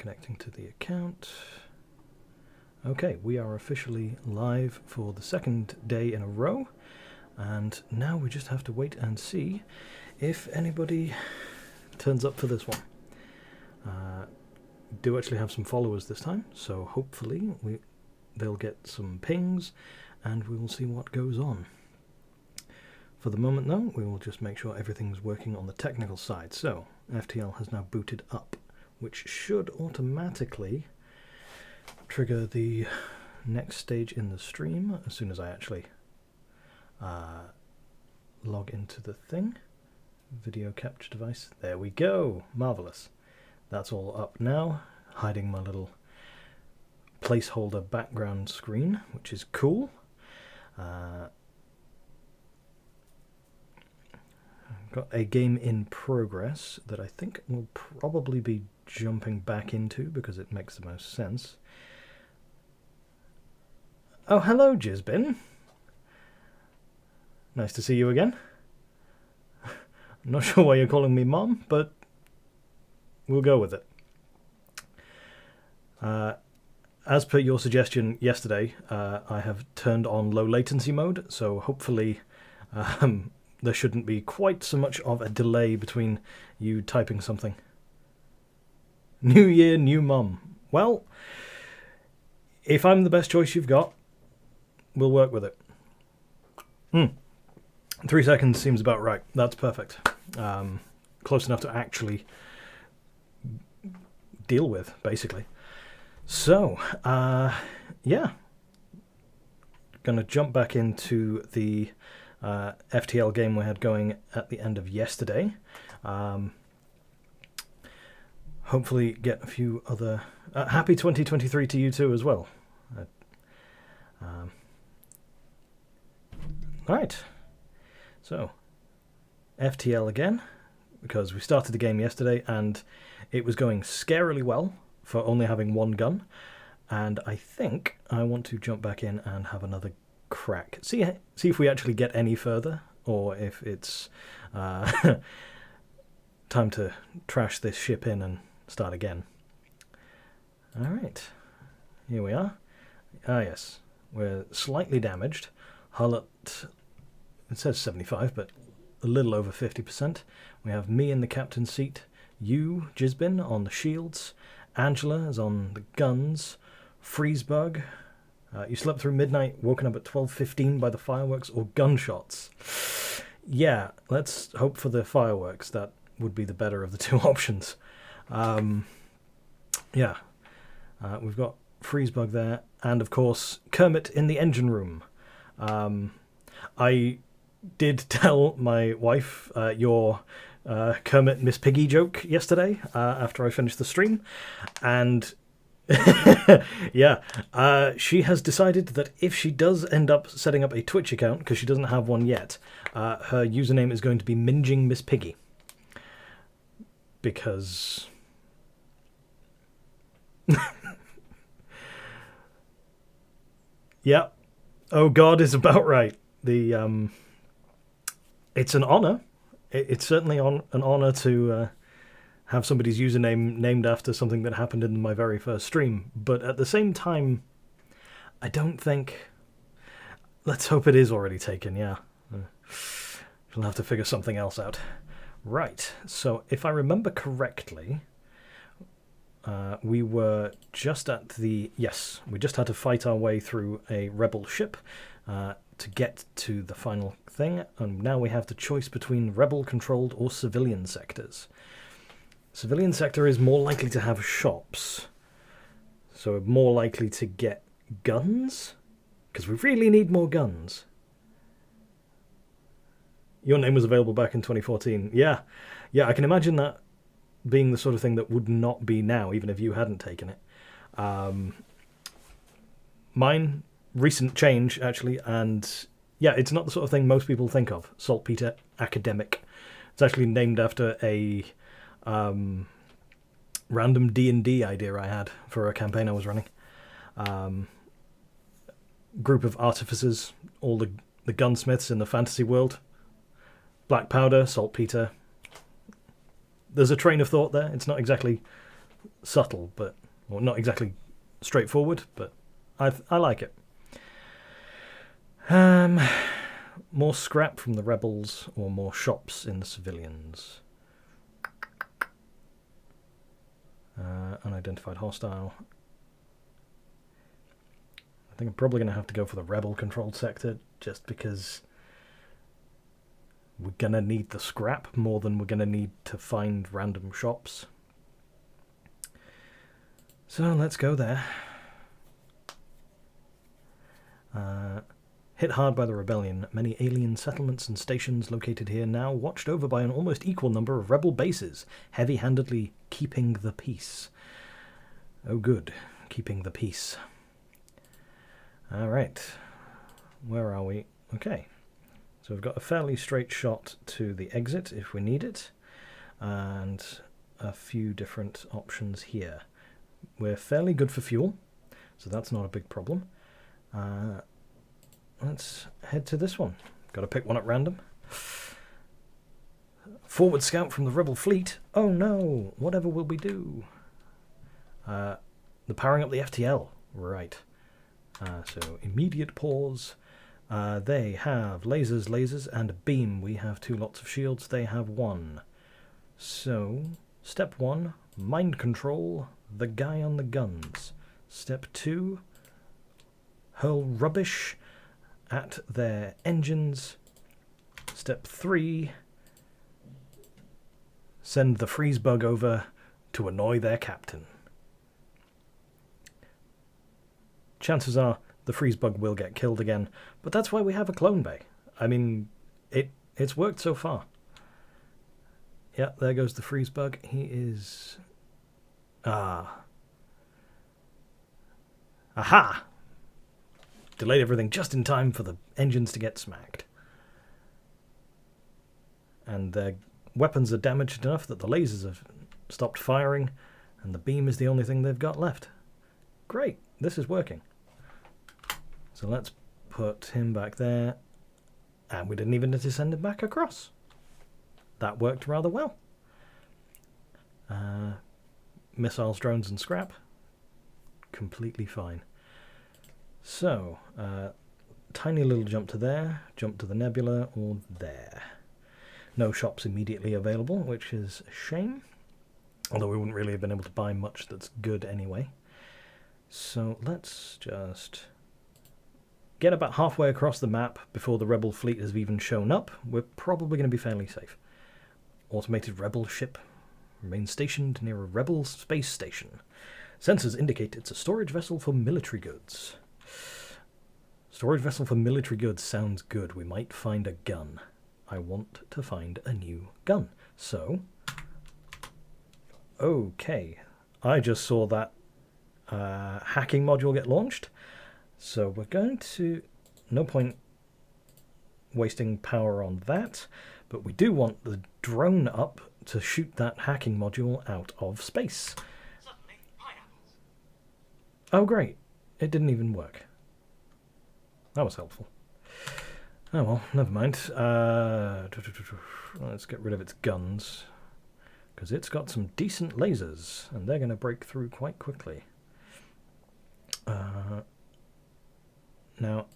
connecting to the account. Okay, we are officially live for the second day in a row, and now we just have to wait and see if anybody turns up for this one. Do actually have some followers this time, so hopefully they'll get some pings and we will see what goes on. For the moment though, we will just make sure everything's working on the technical side. So FTL has now booted up, which should automatically trigger the next stage in the stream as soon as I actually log into the thing. Video capture device. There we go. Marvelous. That's all up now, hiding my little placeholder background screen, which is cool. I've got a game in progress that I think we'll probably be jumping back into because it makes the most sense. Oh, hello, Jizbin. Nice to see you again. I'm not sure why you're calling me Mom, but we'll go with it. As per your suggestion yesterday, I have turned on low latency mode, so hopefully there shouldn't be quite so much of a delay between you typing something. New year, new mum. Well, if I'm the best choice you've got, we'll work with it. 3 seconds seems about right. That's perfect. Close enough to actually deal with, basically. So, yeah. Gonna jump back into the FTL game we had going at the end of yesterday. Hopefully get a few other... happy 2023 to you too as well. Right. So, FTL again, because we started the game yesterday and it was going scarily well for only having one gun, and I think I want to jump back in and have another crack. See if we actually get any further, or if it's time to trash this ship in and start again. Alright, here we are. Ah yes, we're slightly damaged. Hull at, it says 75, but a little over 50%. We have me in the captain's seat, you, Jizbin, on the shields, Angela is on the guns, Freezebug, you slept through midnight, woken up at 12:15 by the fireworks or gunshots. Yeah, let's hope for the fireworks. That would be the better of the two options. Yeah, we've got Freezebug there, and of course Kermit in the engine room. I did tell my wife your Kermit Miss Piggy joke yesterday after I finished the stream, and yeah, she has decided that if she does end up setting up a Twitch account, because she doesn't have one yet, her username is going to be Minging Miss Piggy. Because... yeah, oh God is about right. The it's an honor. It's certainly an honor to have somebody's username named after something that happened in my very first stream. But at the same time, I don't think... Let's hope it is already taken, yeah. We'll have to figure something else out. Right, so if I remember correctly, we were just at the... Yes, we just had to fight our way through a rebel ship to get to the final thing, and now we have the choice between rebel-controlled or civilian sectors. Civilian sector is more likely to have shops, so more likely to get guns, because we really need more guns. Your name was available back in 2014. Yeah, I can imagine that being the sort of thing that would not be now, even if you hadn't taken it. Mine, recent change, actually, and yeah, it's not the sort of thing most people think of. Saltpeter Academic. It's actually named after a random D&D idea I had for a campaign I was running. Group of artificers, all the gunsmiths in the fantasy world. Black powder, saltpeter. There's a train of thought there. It's not exactly subtle, but well, not exactly straightforward, but I like it. More scrap from the rebels or more shops in the civilians? Unidentified hostile. I think I'm probably going to have to go for the rebel-controlled sector, just because we're going to need the scrap more than we're going to need to find random shops. So let's go there. Hit hard by the rebellion, many alien settlements and stations located here now watched over by an almost equal number of rebel bases, heavy-handedly keeping the peace. Oh good, keeping the peace. Alright, where are we? Okay, so we've got a fairly straight shot to the exit if we need it, and a few different options here. We're fairly good for fuel, so that's not a big problem. Let's head to this one. Got to pick one at random. Forward scout from the rebel fleet. Oh no, whatever will we do? The powering up the FTL. Right. So immediate pause. They have lasers, and a beam. We have 2 lots of shields. They have 1. So, step 1, mind control the guy on the guns. Step 2, hurl rubbish at their engines. Step 3, send the freeze bug over to annoy their captain. Chances are the freeze bug will get killed again, but that's why we have a clone bay. I mean, it's worked so far. Yeah, there goes the freeze bug. He is... Aha! Delayed everything just in time for the engines to get smacked. And their weapons are damaged enough that the lasers have stopped firing, and the beam is the only thing they've got left. Great, this is working. So let's put him back there, and we didn't even need to send him back across. That worked rather well. Missiles, drones, and scrap. Completely fine. So, tiny little jump to there, jump to the nebula, or there. No shops immediately available, which is a shame. Although we wouldn't really have been able to buy much that's good anyway. So let's just get about halfway across the map before the rebel fleet has even shown up. We're probably going to be fairly safe. Automated rebel ship remains stationed near a rebel space station. Sensors indicate it's a storage vessel for military goods. Storage vessel for military goods sounds good. We might find a gun. I want to find a new gun. So, okay. I just saw that hacking module get launched. So we're going to... No point wasting power on that. But we do want the drone up to shoot that hacking module out of space. Oh, great. It didn't even work. That was helpful. Oh, well, never mind. Let's get rid of its guns, because it's got some decent lasers, and they're going to break through quite quickly. Now,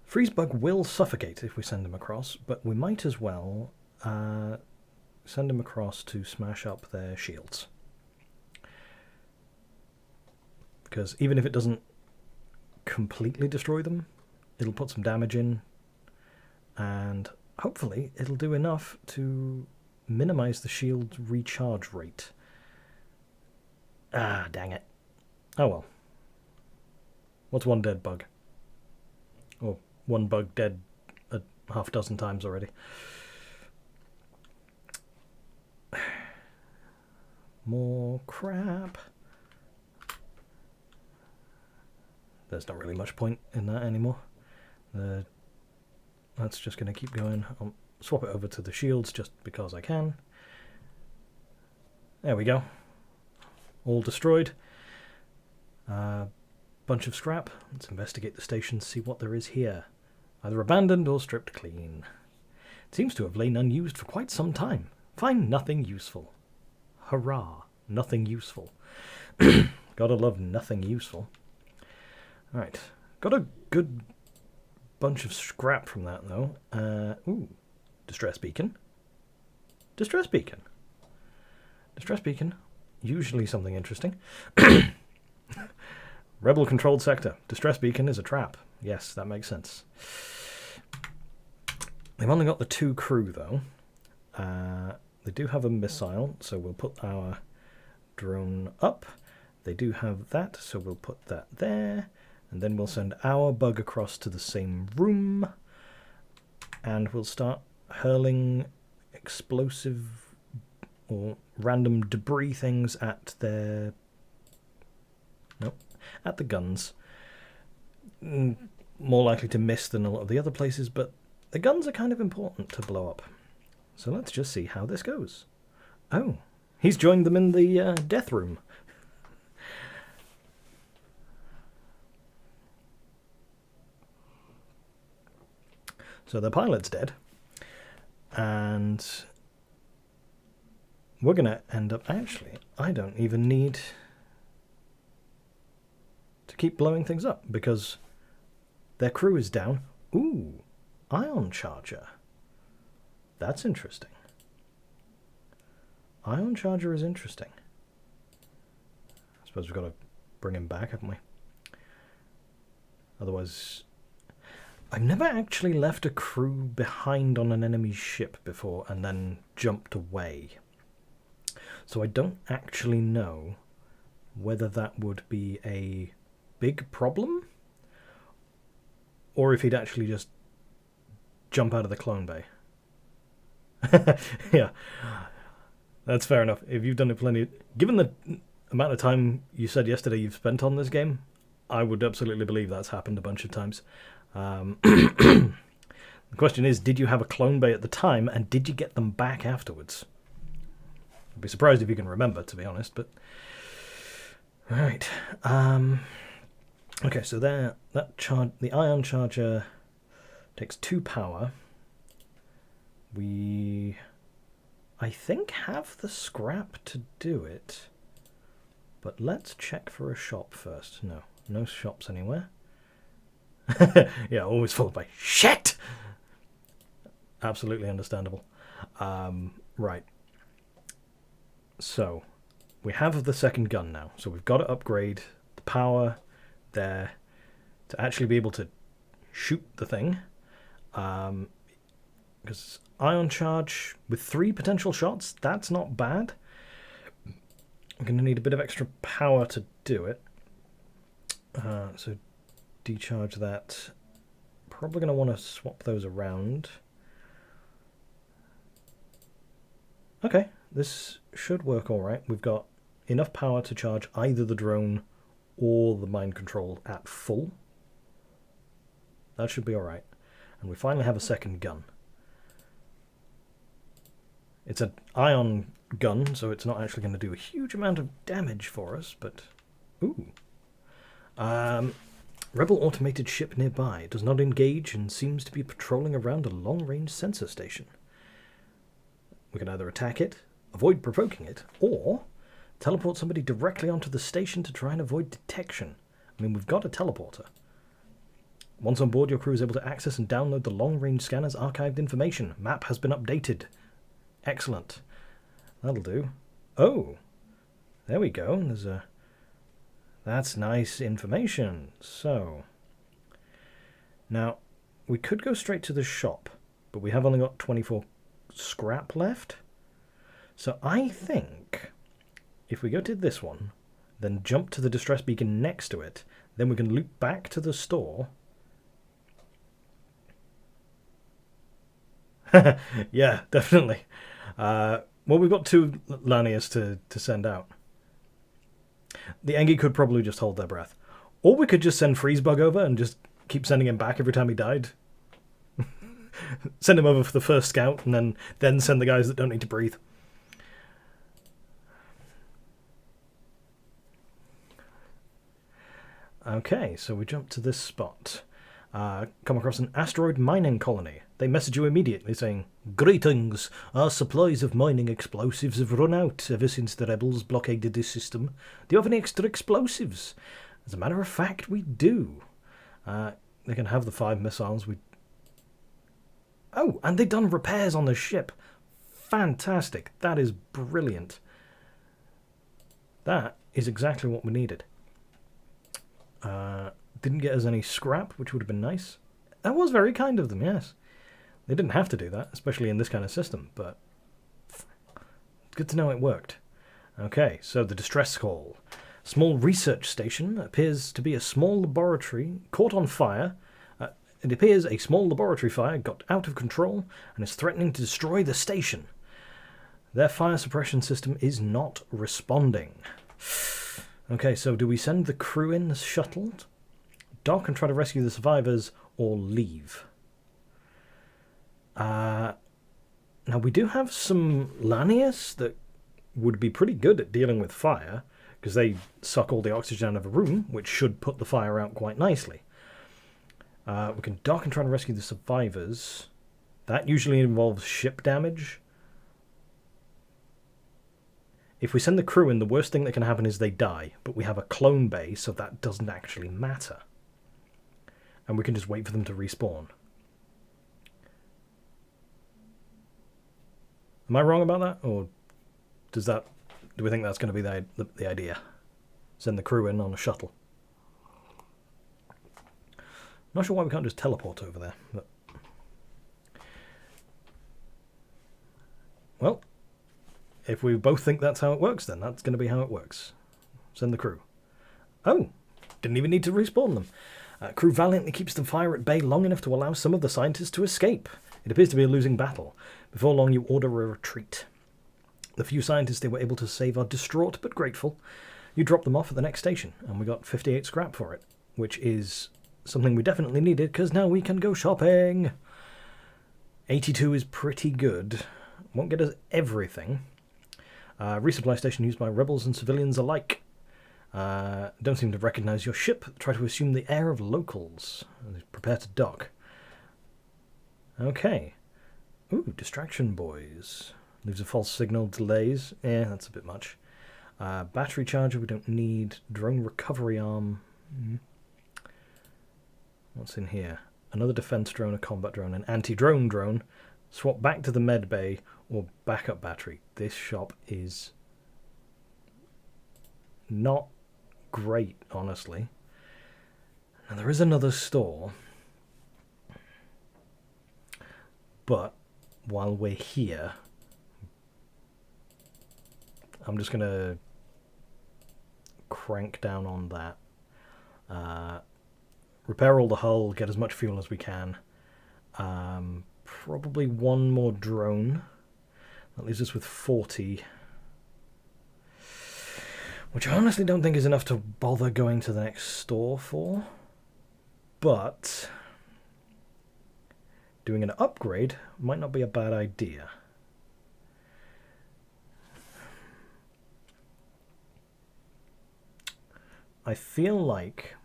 Freezebug will suffocate if we send him across, but we might as well send him across to smash up their shields. Because even if it doesn't completely destroy them, it'll put some damage in, and hopefully it'll do enough to minimize the shield's recharge rate. Ah, dang it. Oh well. What's one dead bug? Or one bug dead a half dozen times already. More crap. There's not really much point in that anymore. That's just going to keep going. I'll swap it over to the shields just because I can. There we go. All destroyed. Bunch of scrap. Let's investigate the station, see what there is here. Either abandoned or stripped clean. It seems to have lain unused for quite some time. Find nothing useful. Hurrah. Nothing useful. Gotta love nothing useful. Alright. Got a good bunch of scrap from that, though. Ooh. Distress beacon. Distress beacon. Distress beacon. Usually something interesting. Rebel-controlled sector. Distress beacon is a trap. Yes, that makes sense. They've only got the 2 crew, though. They do have a missile, so we'll put our drone up. They do have that, so we'll put that there. And then we'll send our bug across to the same room. And we'll start hurling explosive or random debris things at their... Nope. At the guns. More likely to miss than a lot of the other places, but the guns are kind of important to blow up. So let's just see how this goes. Oh, he's joined them in the death room. So the pilot's dead. And we're going to end up... Actually, I don't even need to keep blowing things up because their crew is down. Ooh, ion charger. That's interesting. Ion charger is interesting. I suppose we've got to bring him back, haven't we? Otherwise... I've never actually left a crew behind on an enemy ship before and then jumped away. So I don't actually know whether that would be a big problem or if he'd actually just jump out of the clone bay. Yeah, that's fair enough. If you've done it plenty... Given the amount of time you said yesterday you've spent on this game, I would absolutely believe that's happened a bunch of times. The question is, did you have a clone bay at the time, and did you get them back afterwards? I'd be surprised if you can remember, to be honest, but... Right. Okay, so there, the ion charger takes 2 power. We, I think, have the scrap to do it, but let's check for a shop first. No shops anywhere. Yeah, always followed by shit. Absolutely understandable. Right. So we have the second gun now. So we've got to upgrade the power there to actually be able to shoot the thing. Because ion charge with 3 potential shots, that's not bad. I'm going to need a bit of extra power to do it. So decharge that. Probably going to want to swap those around. Okay, this should work all right. We've got enough power to charge either the drone or the mind control at full. That should be all right. And we finally have a second gun. It's an ion gun, so it's not actually going to do a huge amount of damage for us, but... Ooh. Rebel automated ship nearby. Does not engage and seems to be patrolling around a long-range sensor station. We can either attack it, avoid provoking it, or teleport somebody directly onto the station to try and avoid detection. I mean, we've got a teleporter. Once on board, your crew is able to access and download the long-range scanner's archived information. Map has been updated. Excellent. That'll do. Oh, there we go. There's a... That's nice information. So, now, we could go straight to the shop, but we have only got 24 scrap left. So I think if we go to this one, then jump to the distress beacon next to it, then we can loop back to the store. Yeah, definitely. Well, we've got 2 Lanias to send out. The Engi could probably just hold their breath. Or we could just send Freezebug over and just keep sending him back every time he died. Send him over for the first scout and then send the guys that don't need to breathe. Okay, so we jump to this spot. come across an asteroid mining colony. They message you immediately saying, "Greetings, our supplies of mining explosives have run out ever since the rebels blockaded this system. Do you have any extra explosives?" As a matter of fact, we do. They can have the 5 missiles. Oh, and they've done repairs on the ship. Fantastic. That is brilliant. That is exactly what we needed. Didn't get us any scrap, which would have been nice. That was very kind of them, yes. They didn't have to do that, especially in this kind of system, but it's good to know it worked. Okay, so the distress call. Small research station appears to be a small laboratory caught on fire. It appears a small laboratory fire got out of control and is threatening to destroy the station. Their fire suppression system is not responding. Okay, so do we send the crew in the shuttle, dock and try to rescue the survivors, or leave? Now, we do have some Lanius that would be pretty good at dealing with fire, because they suck all the oxygen out of a room, which should put the fire out quite nicely. We can dock and try to rescue the survivors. That usually involves ship damage. If we send the crew in, the worst thing that can happen is they die, but we have a clone bay, so that doesn't actually matter. And we can just wait for them to respawn. Am I wrong about that? Or do we think that's going to be the idea? Send the crew in on a shuttle. Not sure why we can't just teleport over there. But... well, if we both think that's how it works, then that's going to be how it works. Send the crew. Oh, didn't even need to respawn them. Crew valiantly keeps the fire at bay long enough to allow some of the scientists to escape. It appears to be a losing battle. Before long, you order a retreat. The few scientists they were able to save are distraught but grateful. You drop them off at the next station, and we got 58 scrap for it, which is something we definitely needed, because now we can go shopping. 82 is pretty good. Won't get us everything. Resupply station used by rebels and civilians alike. Don't seem to recognize your ship. Try to assume the air of locals. Prepare to dock. Okay. Ooh, distraction boys. Leaves a false signal, delays. Yeah, that's a bit much. Battery charger we don't need. Drone recovery arm. What's in here? Another defense drone, a combat drone, an anti-drone drone. Swap back to the med bay or backup battery. This shop is not great, honestly. Now there is another store, but while we're here, I'm just gonna crank down on that. Repair all the hull, get as much fuel as we can. Probably one more drone. That leaves us with 40. Which I honestly don't think is enough to bother going to the next store for. But doing an upgrade might not be a bad idea. I feel like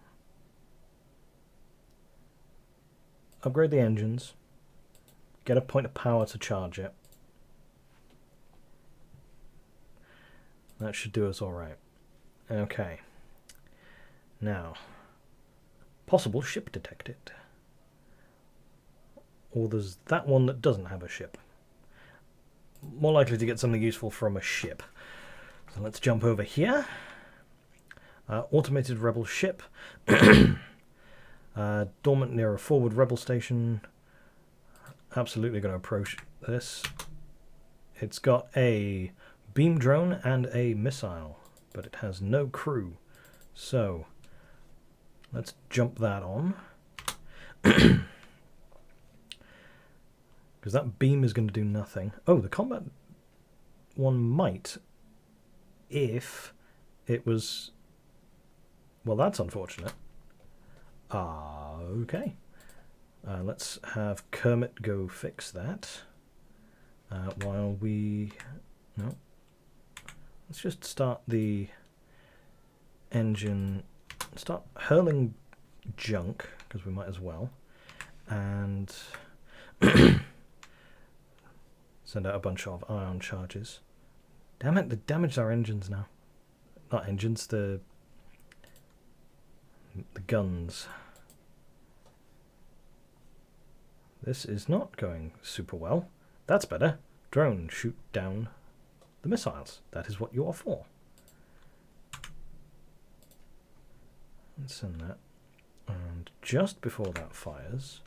upgrade the engines, get a point of power to charge it. That should do us alright. Okay. Now, possible ship detected. Or there's that one that doesn't have a ship. More likely to get something useful from a ship. So let's jump over here. Automated rebel ship. Dormant near a forward rebel station. Absolutely going to approach this. It's got a beam drone and a missile, but it has no crew. So let's jump that on. Because that beam is going to do nothing. Oh, the combat one might, if it was... well, that's unfortunate. Okay. Let's have Kermit go fix that. While we... no. Let's just start the engine... start hurling junk because we might as well. And send out a bunch of ion charges. Damn it, they damaged our engines now. Not engines, the guns. This is not going super well. That's better. Drone, shoot down the missiles. That is what you are for. Let's send that. And just before that fires,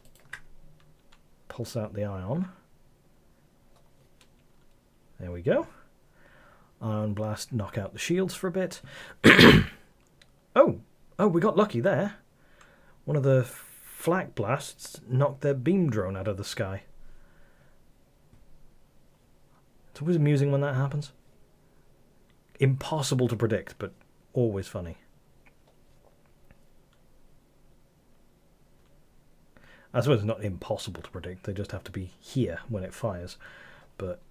pulse out the ion. There we go. Ion blast, knock out the shields for a bit. Oh, we got lucky there. One of the flak blasts knocked their beam drone out of the sky. It's always amusing when that happens. Impossible to predict, but always funny. I suppose it's not impossible to predict, they just have to be here when it fires. But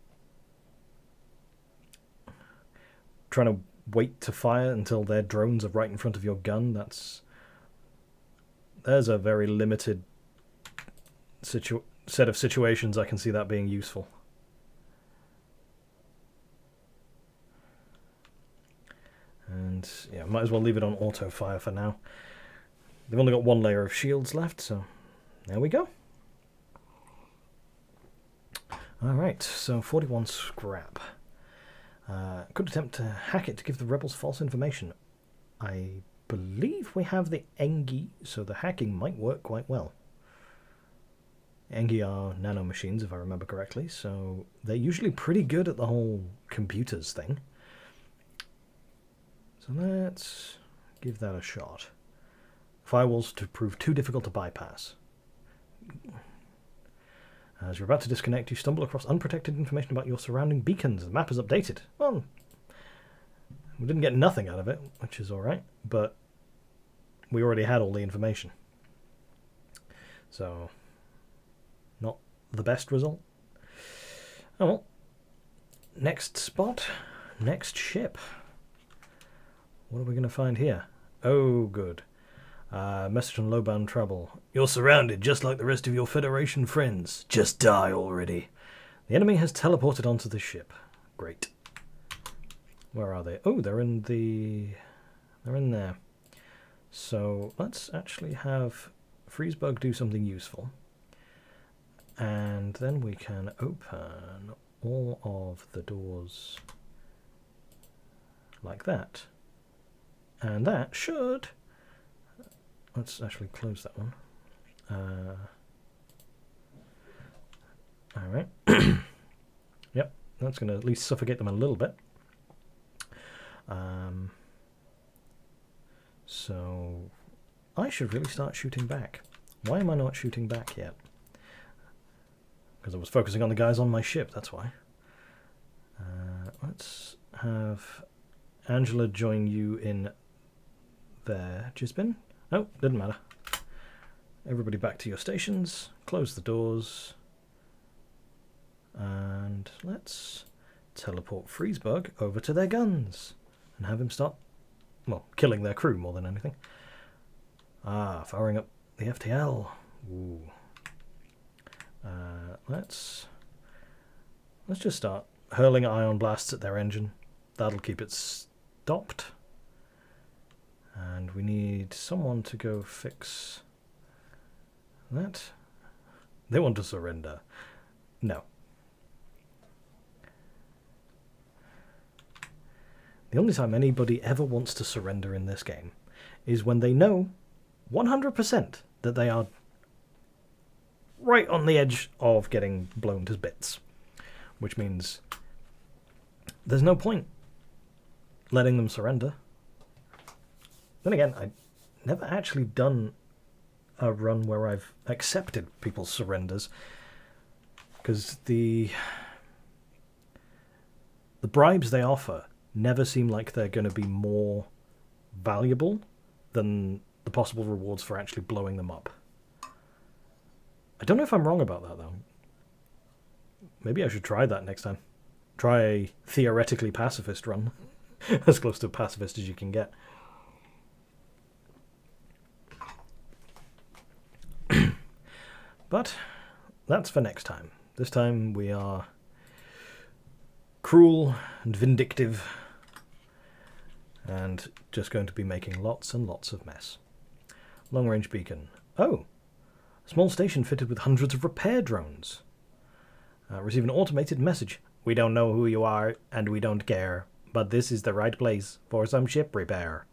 trying to wait to fire until their drones are right in front of your gun, there's a very limited set of situations I can see that being useful. And yeah, might as well leave it on auto fire for now. They've only got one layer of shields left, so there we go. Alright, so 41 scrap. Could attempt to hack it to give the rebels false information. I believe we have the Engi, so the hacking might work quite well. Engi are nanomachines, if I remember correctly, so they're usually pretty good at the whole computers thing. So let's give that a shot. Firewalls to prove too difficult to bypass. As you're about to disconnect, you stumble across unprotected information about your surrounding beacons. The map is updated. Well, we didn't get nothing out of it, which is alright, but we already had all the information. So, not the best result. Oh well. Next spot, next ship. What are we going to find here? Oh, good. Message on low-bound trouble. You're surrounded, just like the rest of your Federation friends. Just die already. The enemy has teleported onto the ship. Great. Where are they? Oh, they're in there. So let's actually have Freezebug do something useful. And then we can open all of the doors like that. And that should... Let's actually close that one. Alright. Yep, that's going to at least suffocate them a little bit. So I should really start shooting back. Why am I not shooting back yet? Because I was focusing on the guys on my ship, that's why. Let's have Angela join you in there. Jizbin? No, didn't matter. Everybody back to your stations. Close the doors. And let's teleport Freezebug over to their guns. And have him start, well, killing their crew more than anything. Firing up the FTL. Ooh. Let's just start hurling ion blasts at their engine. That'll keep it stopped. And we need someone to go fix that. They want to surrender. No. The only time anybody ever wants to surrender in this game is when they know 100% that they are right on the edge of getting blown to bits. Which means there's no point letting them surrender. Then again, I've never actually done a run where I've accepted people's surrenders, because the bribes they offer never seem like they're going to be more valuable than the possible rewards for actually blowing them up. I don't know if I'm wrong about that, though. Maybe I should try that next time. Try a theoretically pacifist run. As close to pacifist as you can get. But that's for next time. This time we are cruel and vindictive and just going to be making lots and lots of mess. Long-range beacon. Oh! Small station fitted with hundreds of repair drones. Receive an automated message. We don't know who you are, and we don't care, but this is the right place for some ship repair.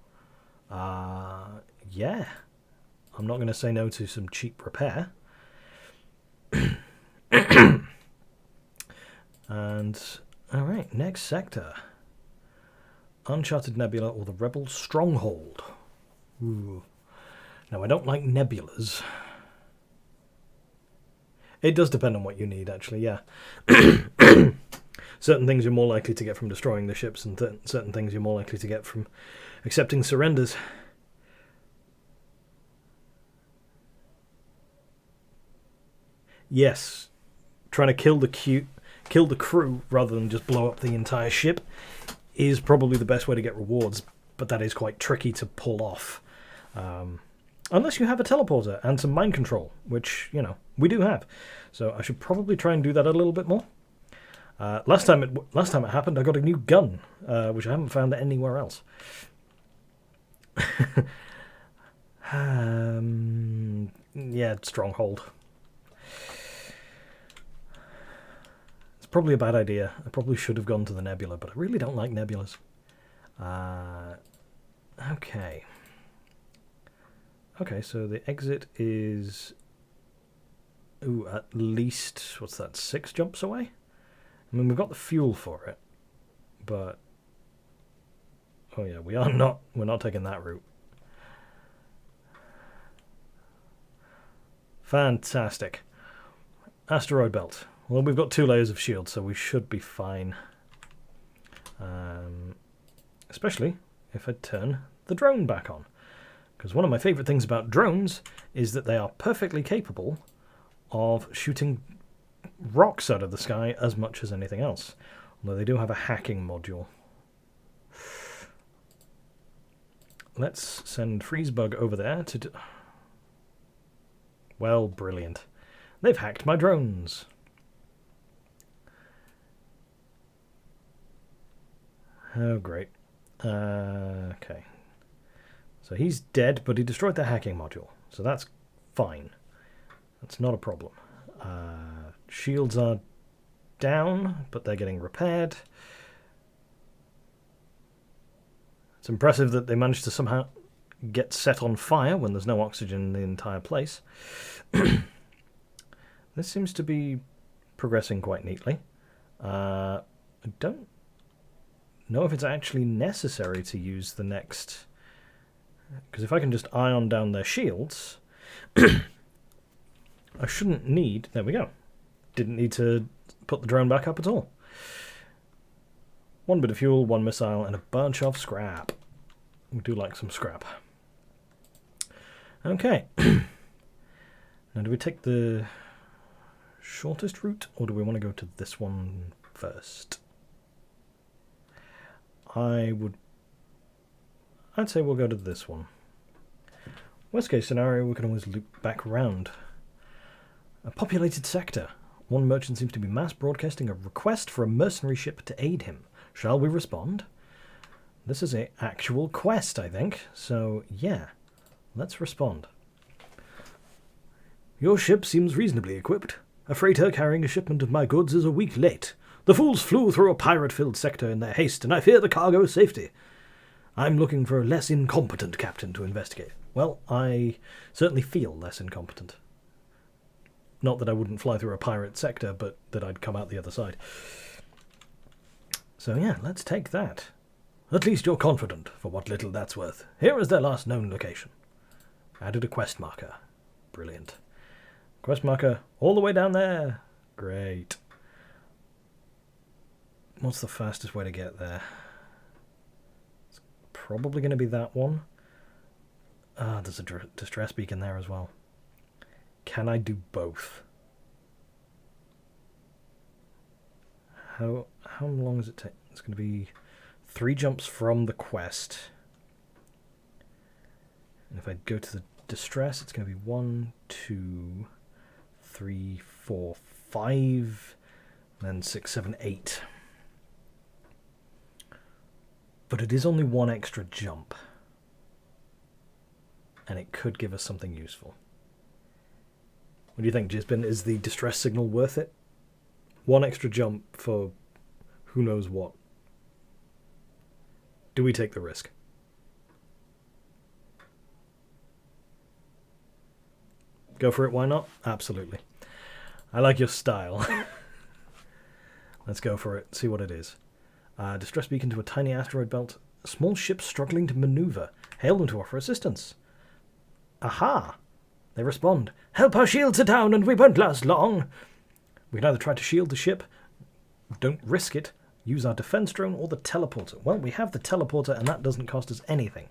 Yeah. I'm not going to say no to some cheap repair. And, alright, next sector. Uncharted Nebula or the Rebel Stronghold. Ooh. Now, I don't like nebulas. It does depend on what you need, actually, yeah. Certain things you're more likely to get from destroying the ships, and certain things you're more likely to get from accepting surrenders. Yes, trying to kill the crew rather than just blow up the entire ship is probably the best way to get rewards, but that is quite tricky to pull off. Unless you have a teleporter and some mind control, which, you know, we do have. So I should probably try and do that a little bit more. Last time it happened, I got a new gun, which I haven't found anywhere else. Yeah, Stronghold. It's probably a bad idea. I probably should have gone to the Nebula, but I really don't like nebulas. Okay. Okay, so the exit is... Ooh, at least, what's that, 6 jumps away? I mean, we've got the fuel for it, but... Oh yeah, we're not taking that route. Fantastic. Asteroid belt. Well, we've got 2 layers of shield, so we should be fine. Especially if I turn the drone back on. Because one of my favourite things about drones is that they are perfectly capable of shooting rocks out of the sky as much as anything else. Although they do have a hacking module. Let's send Freezebug over there to... Well, brilliant. They've hacked my drones. Oh, great. Okay. So he's dead, but he destroyed the hacking module. So that's fine. That's not a problem. Shields are down, but they're getting repaired. It's impressive that they managed to somehow get set on fire when there's no oxygen in the entire place. This seems to be progressing quite neatly. I don't know if it's actually necessary to use the next... Because if I can just ion down their shields, I shouldn't need... There we go. Didn't need to put the drone back up at all. 1 bit of fuel, 1 missile, and a bunch of scrap. We do like some scrap. Okay. Now, do we take the shortest route, or do we want to go to this one first? I'd say we'll go to this one. Worst case scenario, we can always loop back around. A populated sector. One merchant seems to be mass broadcasting a request for a mercenary ship to aid him. Shall we respond? This is an actual quest, I think. So, yeah. Let's respond. Your ship seems reasonably equipped. A freighter carrying a shipment of my goods is a week late. The fools flew through a pirate-filled sector in their haste, and I fear the cargo's safety. I'm looking for a less incompetent captain to investigate. Well, I certainly feel less incompetent. Not that I wouldn't fly through a pirate sector, but that I'd come out the other side. So yeah, let's take that. At least you're confident, for what little that's worth. Here is their last known location. Added a quest marker. Brilliant. Quest marker all the way down there. Great. What's the fastest way to get there? It's probably going to be that one. Ah, there's a distress beacon there as well. Can I do both? How long does it take? It's going to be 3 jumps from the quest. And if I go to the distress, it's going to be 1, 2, 3, 4, 5, then 6, 7, 8. But it is only one extra jump. And it could give us something useful. What do you think, Gisbin? Is the distress signal worth it? One extra jump for who knows what. Do we take the risk? Go for it, why not? Absolutely. I like your style. Let's go for it, see what it is. Distress beacon to a tiny asteroid belt. Small ship struggling to maneuver. Hail them to offer assistance. Aha! They respond. Help, our shields are down and we won't last long. We can either try to shield the ship, don't risk it, use our defense drone or the teleporter. Well, we have the teleporter and that doesn't cost us anything.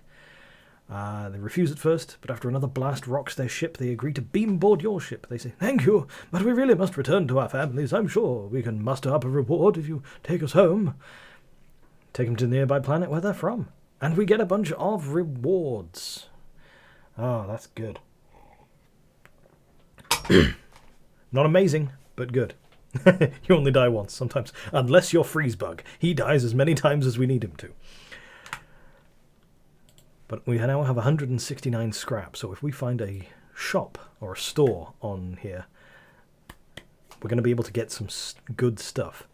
They refuse at first, but after another blast rocks their ship, they agree to beam board your ship. They say, thank you, but we really must return to our families. I'm sure we can muster up a reward if you take us home. Take them to the nearby planet where they're from. And we get a bunch of rewards. Oh, that's good. Not amazing, but good. You only die once sometimes. Unless you're Freezebug. He dies as many times as we need him to. But we now have 169 scrap, so if we find a shop or a store on here, we're going to be able to get some good stuff.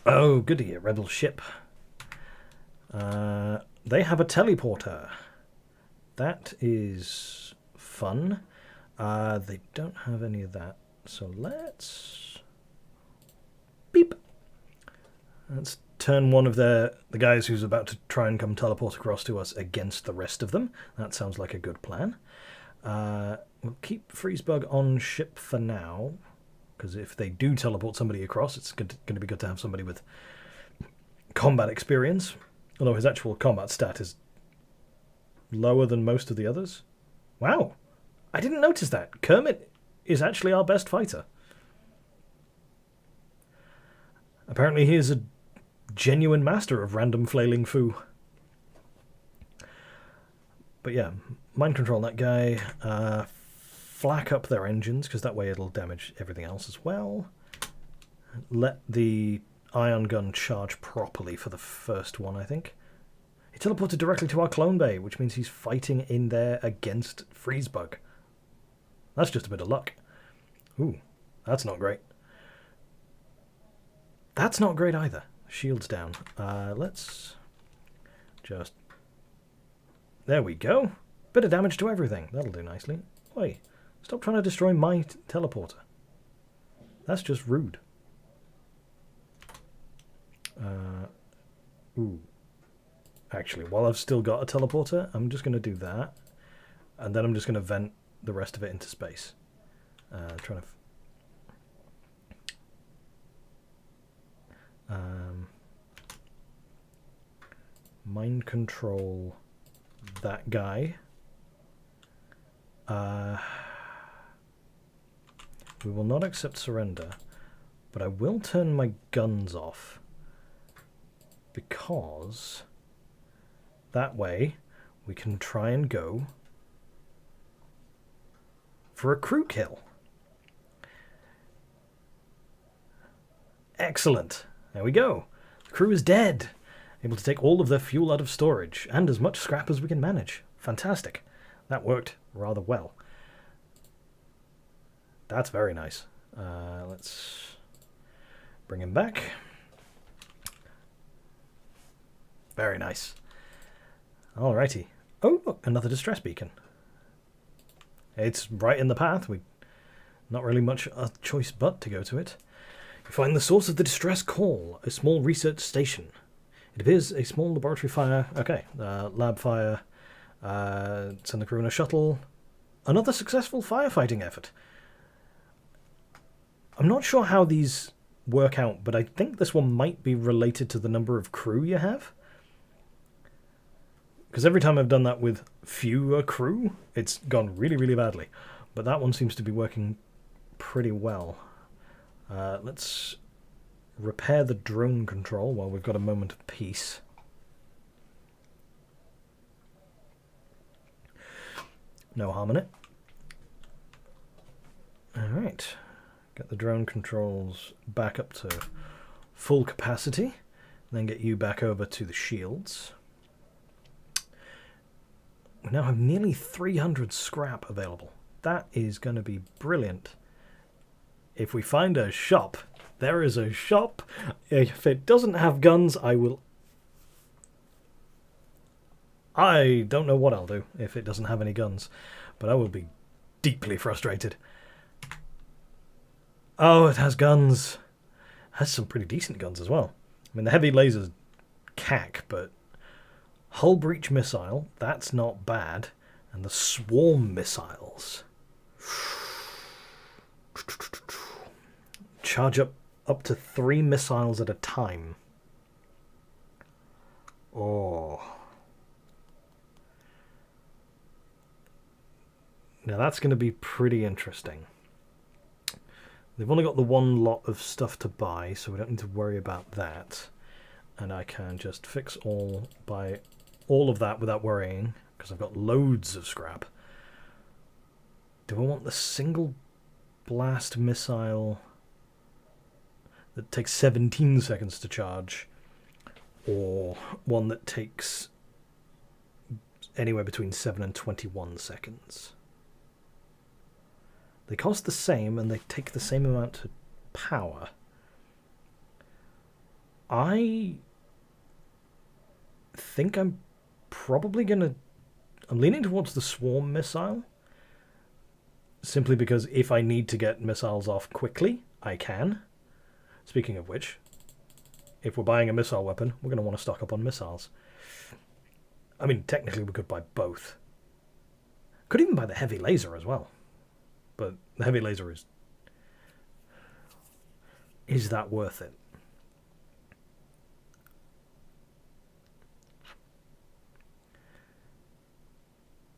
Oh, good to hear. Rebel ship. They have a teleporter. That is fun. They don't have any of that, so let's... Beep! Let's turn one of the guys who's about to try and come teleport across to us against the rest of them. That sounds like a good plan. We'll keep Freezebug on ship for now, because if they do teleport somebody across, it's going to be good to have somebody with combat experience, although his actual combat stat is lower than most of the others. Wow! I didn't notice that. Kermit is actually our best fighter. Apparently he is a genuine master of random flailing foo. But yeah, mind control that guy. Flak up their engines, because that way it'll damage everything else as well. Let the ion gun charge properly for the first one, I think. He teleported directly to our clone bay, which means he's fighting in there against Freezebug. That's just a bit of luck. Ooh, that's not great. That's not great either. Shields down. Let's just... There we go. Bit of damage to everything. That'll do nicely. Oi, stop trying to destroy my teleporter. That's just rude. Ooh. Actually, while I've still got a teleporter, I'm just going to do that. And then I'm just going to vent the rest of it into space. Trying to... mind control that guy. We will not accept surrender, but I will turn my guns off, because that way we can try and go for a crew kill. Excellent. There we go. The crew is dead. Able to take all of their fuel out of storage, and as much scrap as we can manage. Fantastic. That worked rather well. That's very nice. Let's bring him back. Very nice. Alrighty. Oh, look, another distress beacon. It's right in the path. Not really much a choice but to go to it. You find the source of the distress call, a small research station. It appears a small laboratory fire. Okay, lab fire. Send the crew in a shuttle. Another successful firefighting effort. I'm not sure how these work out, but I think this one might be related to the number of crew you have. Because every time I've done that with fewer crew, it's gone really, really badly. But that one seems to be working pretty well. Let's repair the drone control while we've got a moment of peace. No harm in it. Alright. Alright. Get the drone controls back up to full capacity. Then get you back over to the shields. We now have nearly 300 scrap available. That is going to be brilliant. If we find a shop, there is a shop. If it doesn't have guns, I don't know what I'll do if it doesn't have any guns, but I will be deeply frustrated. Oh, it has guns. It has some pretty decent guns as well. I mean, the heavy laser's cack, but hull breach missile, that's not bad. And the swarm missiles. Charge up to 3 missiles at a time. Oh. Now that's going to be pretty interesting. They've only got the one lot of stuff to buy, so we don't need to worry about that. And I can just buy all of that without worrying, because I've got loads of scrap. Do I want the single blast missile that takes 17 seconds to charge, or one that takes anywhere between 7 and 21 seconds? They cost the same and they take the same amount to power. I think I'm probably I'm leaning towards the swarm missile. Simply because if I need to get missiles off quickly, I can. Speaking of which, if we're buying a missile weapon, we're going to want to stock up on missiles. I mean, technically we could buy both. Could even buy the heavy laser as well. But the heavy laser is that worth it?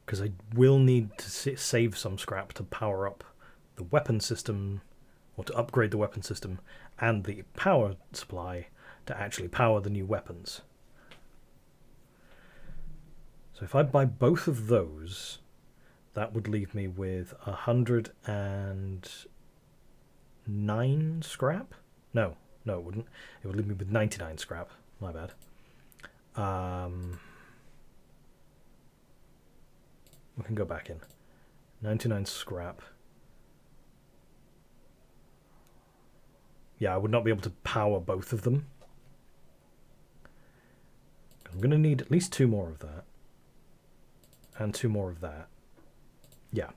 Because I will need to save some scrap to power up the weapon system, or to upgrade the weapon system, and the power supply to actually power the new weapons. So if I buy both of those, that would leave me with 109 scrap? No, it wouldn't. It would leave me with 99 scrap. My bad. We can go back in. 99 scrap. Yeah, I would not be able to power both of them. I'm going to need at least 2 more of that. And 2 more of that. Yeah.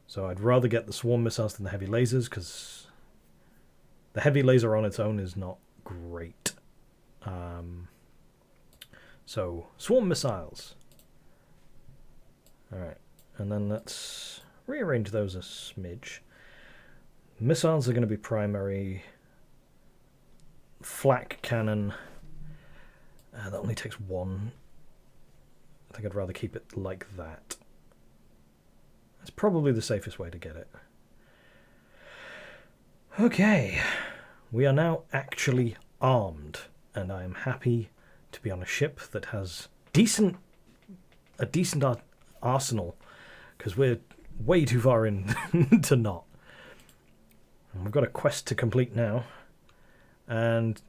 So I'd rather get the swarm missiles than the heavy lasers, because the heavy laser on its own is not great. So, swarm missiles. Alright, and then let's rearrange those a smidge. Missiles are going to be primary. Flak cannon. That only takes 1. I think I'd rather keep it like that. That's probably the safest way to get it. Okay, we are now actually armed, and I am happy to be on a ship that has a decent arsenal, because we're way too far in to not. And we've got a quest to complete now, and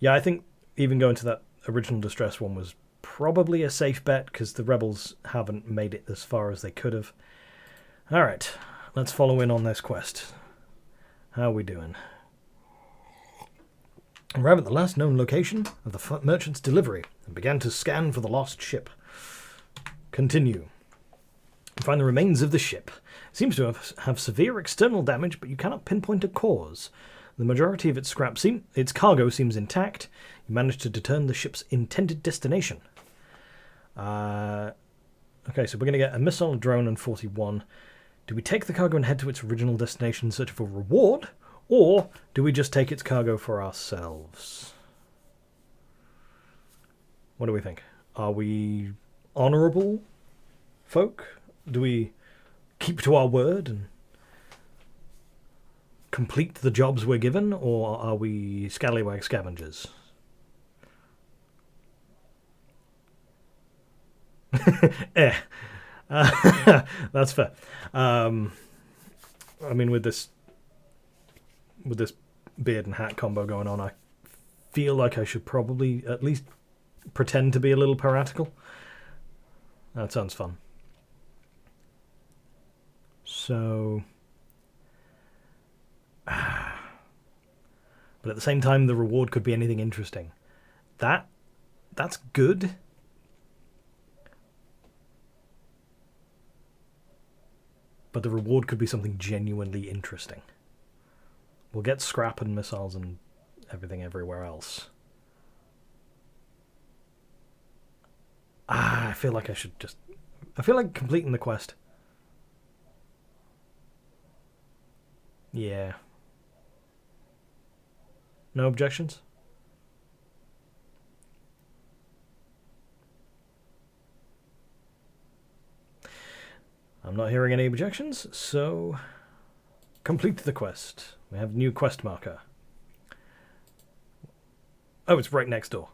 yeah, I think even going to that original distress one was probably a safe bet, because the rebels haven't made it as far as they could have. Alright, let's follow in on this quest. How are we doing? Arrive at the last known location of the merchant's delivery and began to scan for the lost ship. Continue. Find the remains of the ship. It seems to have severe external damage, but you cannot pinpoint a cause. The majority of its its cargo seems intact. You managed to determine the ship's intended destination. Okay, so we're going to get a missile, a drone, and 41. Do we take the cargo and head to its original destination in search of a reward? Or do we just take its cargo for ourselves? What do we think? Are we honourable folk? Do we keep to our word and complete the jobs we're given? Or are we scallywag scavengers? That's fair. I mean, with this beard and hat combo going on, I feel like I should probably at least pretend to be a little piratical. That sounds fun. So, but at the same time, the reward could be anything interesting. That's good. But the reward could be something genuinely interesting. We'll get scrap and missiles and everything everywhere else. I feel like I should just... I feel like completing the quest. Yeah. No objections? I'm not hearing any objections, so complete the quest. We have new quest marker. Oh, it's right next door.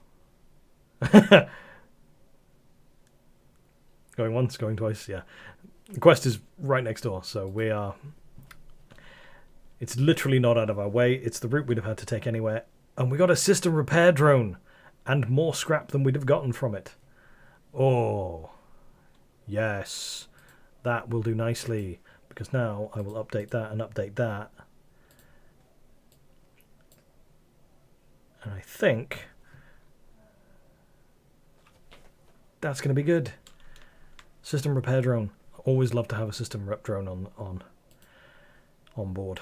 Going once, going twice, yeah. The quest is right next door, so we are... It's literally not out of our way. It's the route we'd have had to take anywhere. And we got a system repair drone. And more scrap than we'd have gotten from it. Oh. Yes. That will do nicely. Because now I will update that and update that. And I think... that's going to be good. System repair drone. Always love to have a system rep drone on board.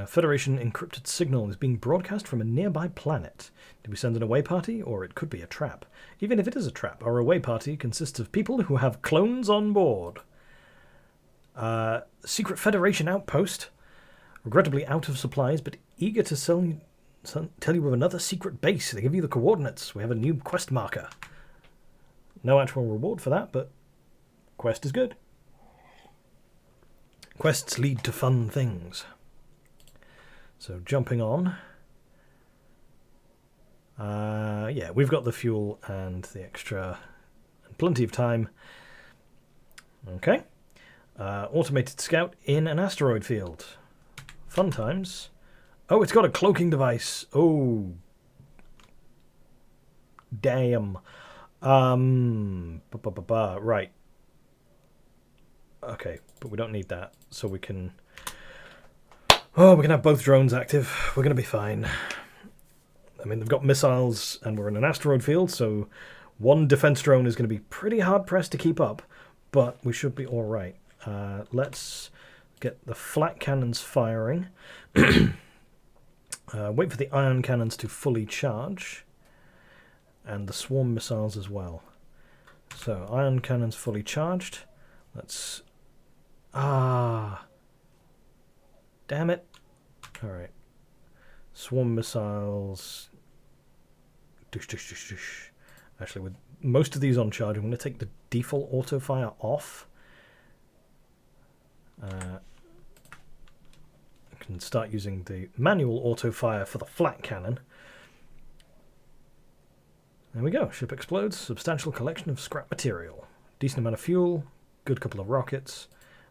Federation encrypted signal is being broadcast from a nearby planet. Did we send an away party, or it could be a trap? Even if it is a trap, our away party consists of people who have clones on board. Secret Federation outpost. Regrettably out of supplies, but eager to tell you of another secret base. They give you the coordinates. We have a new quest marker. No actual reward for that, but quest is good. Quests lead to fun things. So jumping on. Yeah, we've got the fuel and the extra and plenty of time. Okay. Automated scout in an asteroid field. Fun times. Oh, it's got a cloaking device. Oh. Damn. Right. Okay, but we don't need that, so we can... Oh, we can have both drones active. We're going to be fine. I mean, they've got missiles, and we're in an asteroid field, so one defense drone is going to be pretty hard-pressed to keep up, but we should be all right. Let's get the flat cannons firing. Wait for the ion cannons to fully charge, and the swarm missiles as well. So, ion cannons fully charged. Let's... Damn it. Alright. Swarm missiles. Dush, dush, dush, dush. Actually, with most of these on charge, I'm going to take the default auto-fire off. I can start using the manual auto-fire for the flat cannon. There we go. Ship explodes. Substantial collection of scrap material. Decent amount of fuel. Good couple of rockets.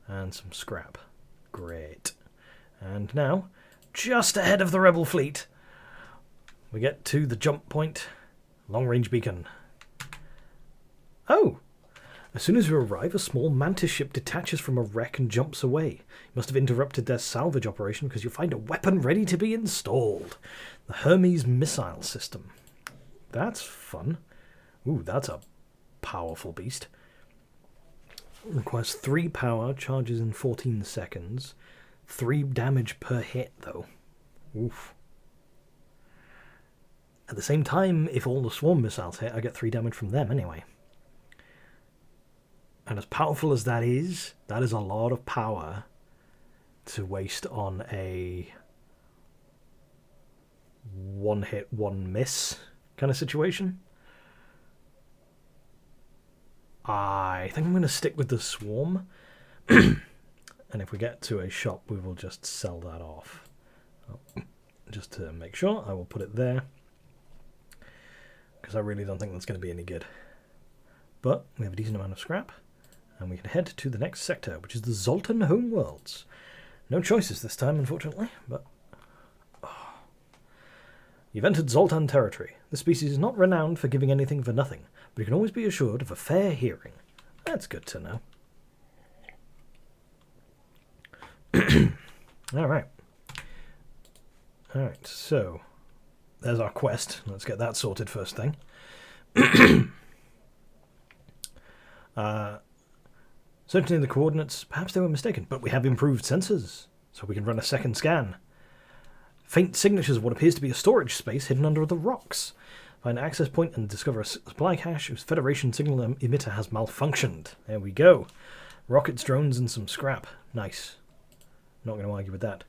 And some scrap. Great. And now, just ahead of the rebel fleet, we get to the jump point. Long-range beacon. Oh! As soon as you arrive, a small mantis ship detaches from a wreck and jumps away. You must have interrupted their salvage operation because you find a weapon ready to be installed. The Hermes missile system. That's fun. Ooh, that's a powerful beast. Requires 3 power, charges in 14 seconds. 3 damage per hit, though. Oof. At the same time, if all the swarm missiles hit, I get 3 damage from them anyway. And as powerful as that is a lot of power to waste on a one hit, one miss kind of situation. I think I'm going to stick with the swarm. And if we get to a shop, we will just sell that off. Just to make sure, I will put it there. Because I really don't think that's going to be any good. but we have a decent amount of scrap, and we can head to the next sector, which is the Zoltan homeworlds. No choices this time, unfortunately, but... Oh. You've entered Zoltan territory. This species is not renowned for giving anything for nothing, but you can always be assured of a fair hearing. That's good to know. Alright. Alright, so... There's our quest. Let's get that sorted first thing. Certainly the coordinates, perhaps they were mistaken, but we have improved sensors, so we can run a second scan. Faint signatures of what appears to be a storage space hidden under the rocks. Find an access point and discover a supply cache whose Federation signal emitter has malfunctioned. There we go. Rockets, drones, and some scrap. Nice. Not going to argue with that.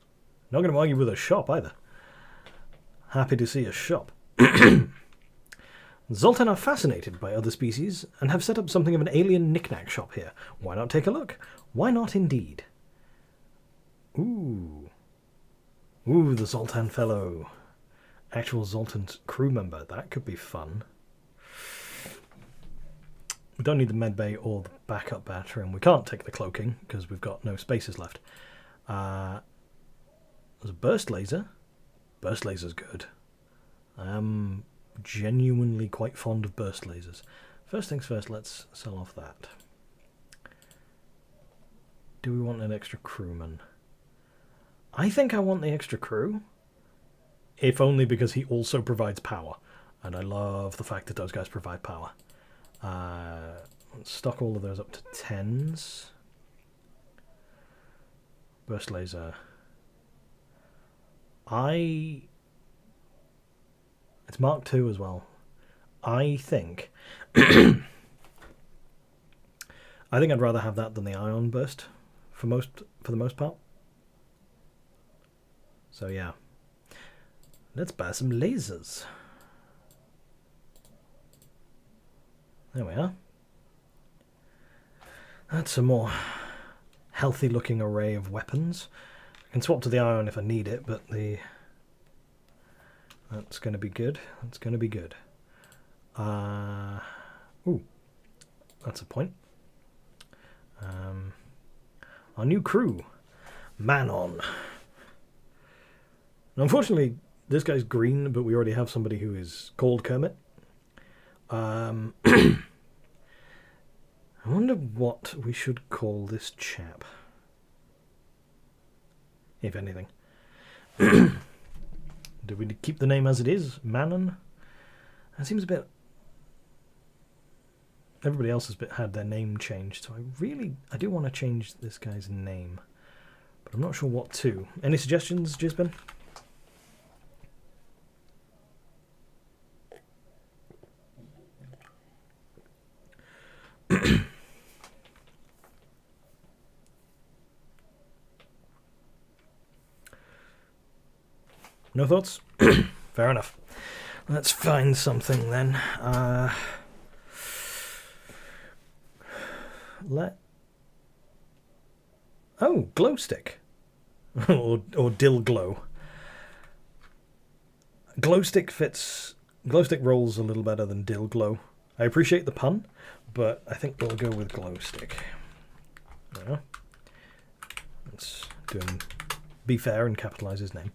Not going to argue with a shop either. Happy to see a shop. Zoltan are fascinated by other species and have set up something of an alien knick-knack shop here. Why not take a look? Why not indeed? Ooh. Ooh, the Zoltan fellow. Actual Zoltan's crew member. That could be fun. We don't need the medbay or the backup battery, and we can't take the cloaking because we've got no spaces left. There's a burst laser. Burst laser's good. I'm genuinely quite fond of burst lasers. First things first, let's sell off that. Do we want an extra crewman? I think I want the extra crew. If only because he also provides power. And I love the fact that those guys provide power. Let's stock all of those up to 10s. Burst laser. It's Mark II as well. I think... I think I'd rather have that than the ion burst for the most part. So yeah. Let's buy some lasers. There we are. That's a more healthy looking array of weapons. I can swap to the ion if I need it, but that's going to be good. That's going to be good. Ooh, that's a point. Our new crew, Manon. Now, unfortunately, this guy's green, but we already have somebody who is called Kermit. I wonder what we should call this chap, if anything. Do we keep the name as it is? Manon? That seems a bit... Everybody else has had their name changed, so I do want to change this guy's name. But I'm not sure what to. Any suggestions, Gisbin? No thoughts? Fair enough. Let's find something then. Oh, glow stick. or dill glow. Glow stick fits... Glow stick rolls a little better than dill glow. I appreciate the pun, but I think we'll go with glow stick. Yeah. Let's be fair and capitalise his name.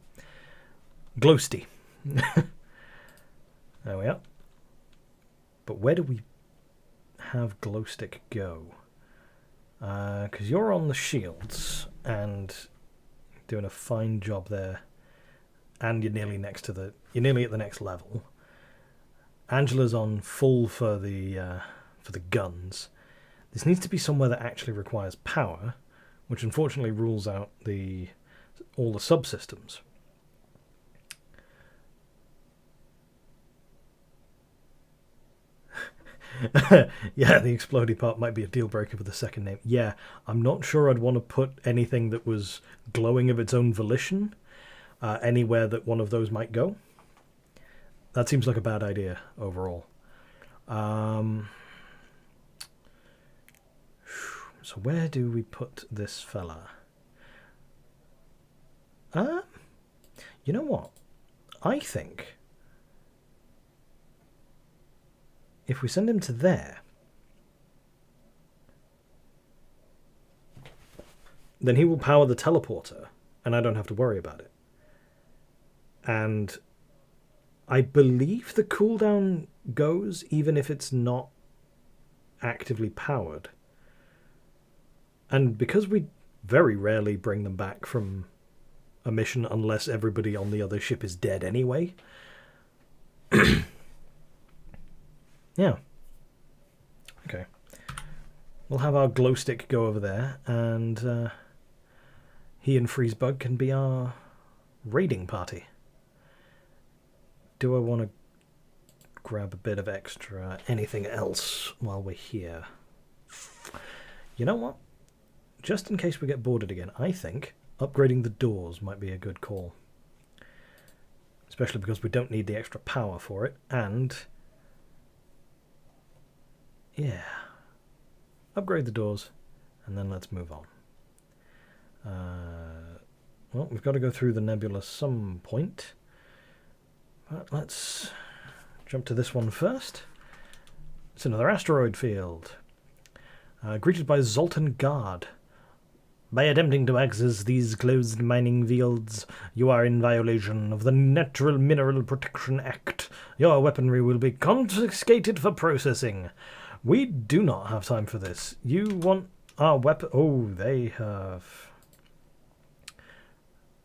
Glowsty. There we are. But where do we have Glowstick go? Because you're on the shields and doing a fine job there, and you're nearly at the next level. Angela's on full for the guns. This needs to be somewhere that actually requires power, which unfortunately rules out all the subsystems. Yeah, the explodey part might be a deal breaker for the second name. Yeah, I'm not sure I'd want to put anything that was glowing of its own volition anywhere that one of those might go. That seems like a bad idea overall. So where do we put this fella? You know what? I think if we send him to there, then he will power the teleporter, and I don't have to worry about it. And I believe the cooldown goes even if it's not actively powered. And because we very rarely bring them back from a mission unless everybody on the other ship is dead anyway. Yeah. Okay. We'll have our glow stick go over there, and he and Freezebug can be our raiding party. Do I want to grab a bit of extra anything else while we're here? You know what? Just in case we get boarded again, I think upgrading the doors might be a good call. Especially because we don't need the extra power for it, and yeah, upgrade the doors, and then let's move on. Well, we've got to go through the nebula some point, but let's jump to this one first. It's another asteroid field. Greeted by Zoltan Guard. By attempting to access these closed mining fields, you are in violation of the Natural Mineral Protection Act. Your weaponry will be confiscated for processing. We do not have time for this. You want our weapon... Oh, they have...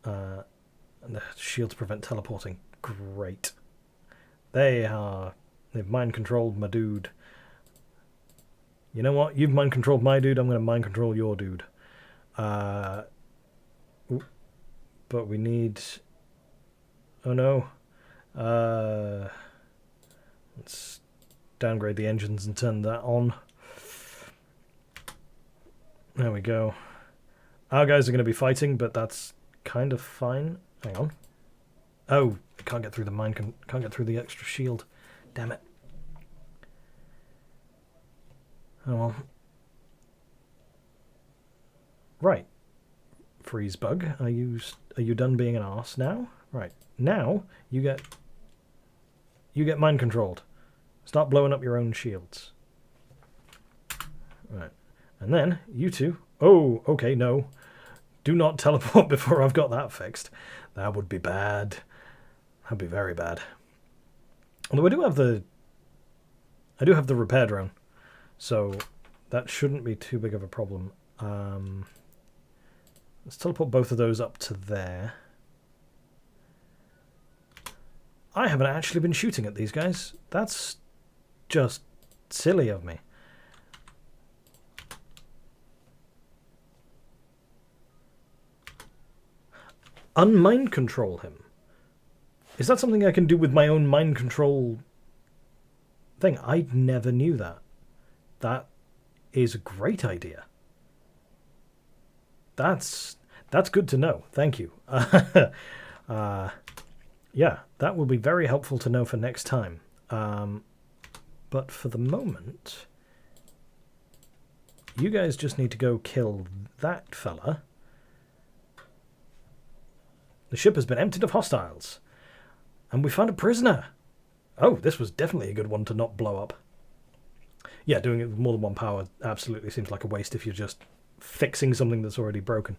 the shield to prevent teleporting. Great. They've mind-controlled my dude. You know what? You've mind-controlled my dude, I'm going to mind-control your dude. But we need... Oh no. Let's downgrade the engines and turn that on. There we go. Our guys are going to be fighting, but that's kind of fine. Hang on. Oh, can't get through the can't get through the extra shield. Damn it. Oh well. Right. Freezebug, are you done being an arse now? Right. Now you get mind controlled. Start blowing up your own shields. Right. And then you two. Oh, okay, no. Do not teleport before I've got that fixed. That would be bad. That'd be very bad. Although I do have the repair drone, so that shouldn't be too big of a problem. Let's teleport both of those up to there. I haven't actually been shooting at these guys. That's just silly of me. Unmind control him. Is that something I can do with my own mind control thing? I never knew that. That is a great idea. That's good to know. Thank you. Yeah, that will be very helpful to know for next time. But for the moment, you guys just need to go kill that fella. The ship has been emptied of hostiles. And we found a prisoner. Oh, this was definitely a good one to not blow up. Yeah, doing it with more than one power absolutely seems like a waste if you're just fixing something that's already broken.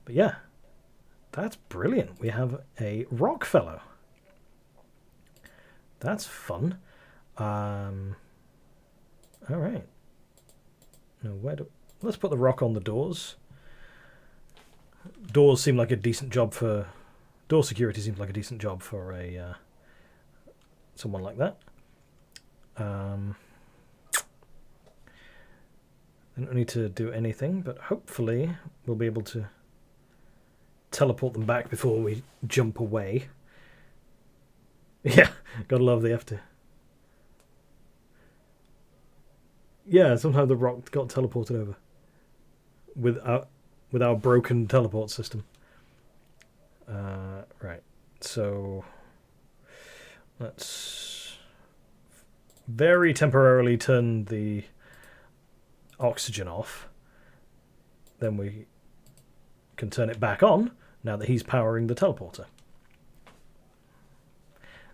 But yeah, that's brilliant. We have a rock fellow. That's fun. All right. Now, let's put the rock on the doors. Doors seem like a decent job for... Door security seems like a decent job for a someone like that. I don't need to do anything, but hopefully we'll be able to teleport them back before we jump away. Yeah, gotta love the FTL. Yeah, somehow the rock got teleported over with our broken teleport system. Right, so let's very temporarily turn the oxygen off. Then we can turn it back on now that he's powering the teleporter.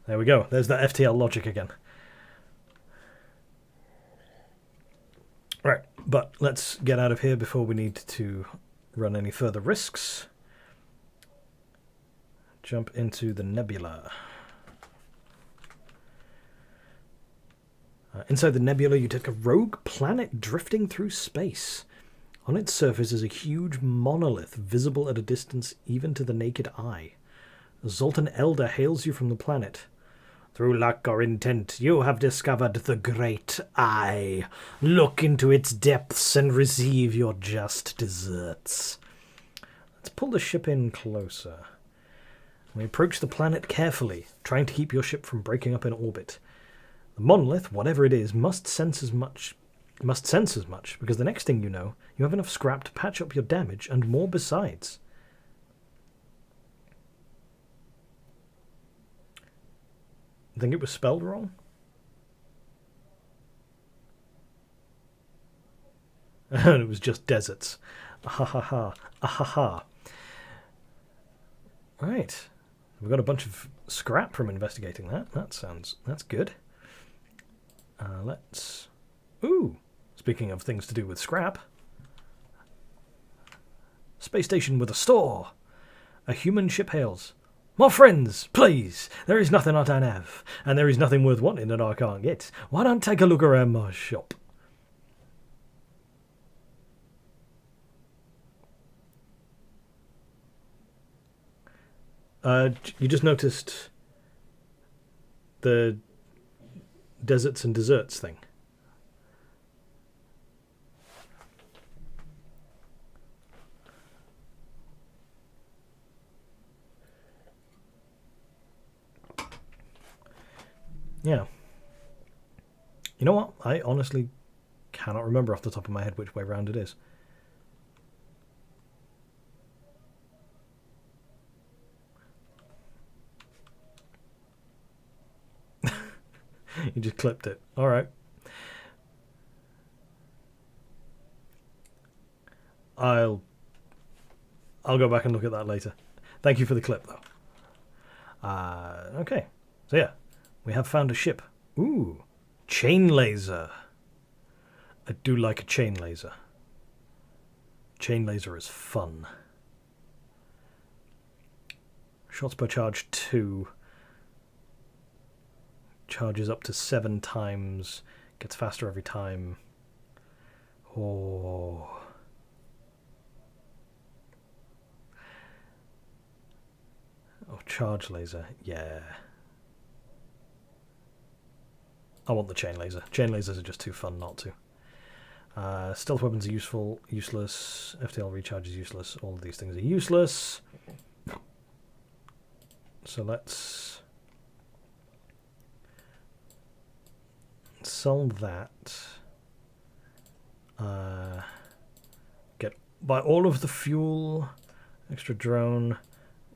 There we go. There's that FTL logic again. Right, but let's get out of here before we need to run any further risks. Jump into the nebula. Inside the nebula, you take a rogue planet drifting through space. On its surface is a huge monolith visible at a distance even to the naked eye. Zoltan Elder hails you from the planet. Through luck or intent, you have discovered the Great Eye. Look into its depths and receive your just deserts. Let's pull the ship in closer. We approach the planet carefully, trying to keep your ship from breaking up in orbit. The monolith, whatever it is, must sense as much, because the next thing you know, you have enough scrap to patch up your damage and more besides. I think it was spelled wrong. And it was just deserts. Ahaha. Ahaha. Right. We've got a bunch of scrap from investigating that. That's good. Let's... Ooh! Speaking of things to do with scrap. Space station with a store. A human ship hails. More friends, please. There is nothing I don't have, and there is nothing worth wanting that I can't get. Why don't take a look around my shop? You just noticed the deserts and desserts thing. Yeah. You know what? I honestly cannot remember off the top of my head which way round it is. You just clipped it. All right. I'll go back and look at that later. Thank you for the clip, though. Okay. So yeah, we have found a ship. Ooh, chain laser. I do like a chain laser. Chain laser is fun. Shots per charge 2. Charges up to 7 times. Gets faster every time. Oh. Oh, charge laser. Yeah. I want the chain laser. Chain lasers are just too fun not to. Stealth weapons are useful, useless. FTL recharge is useless. All of these things are useless. So let's sell that. Buy all of the fuel. Extra drone.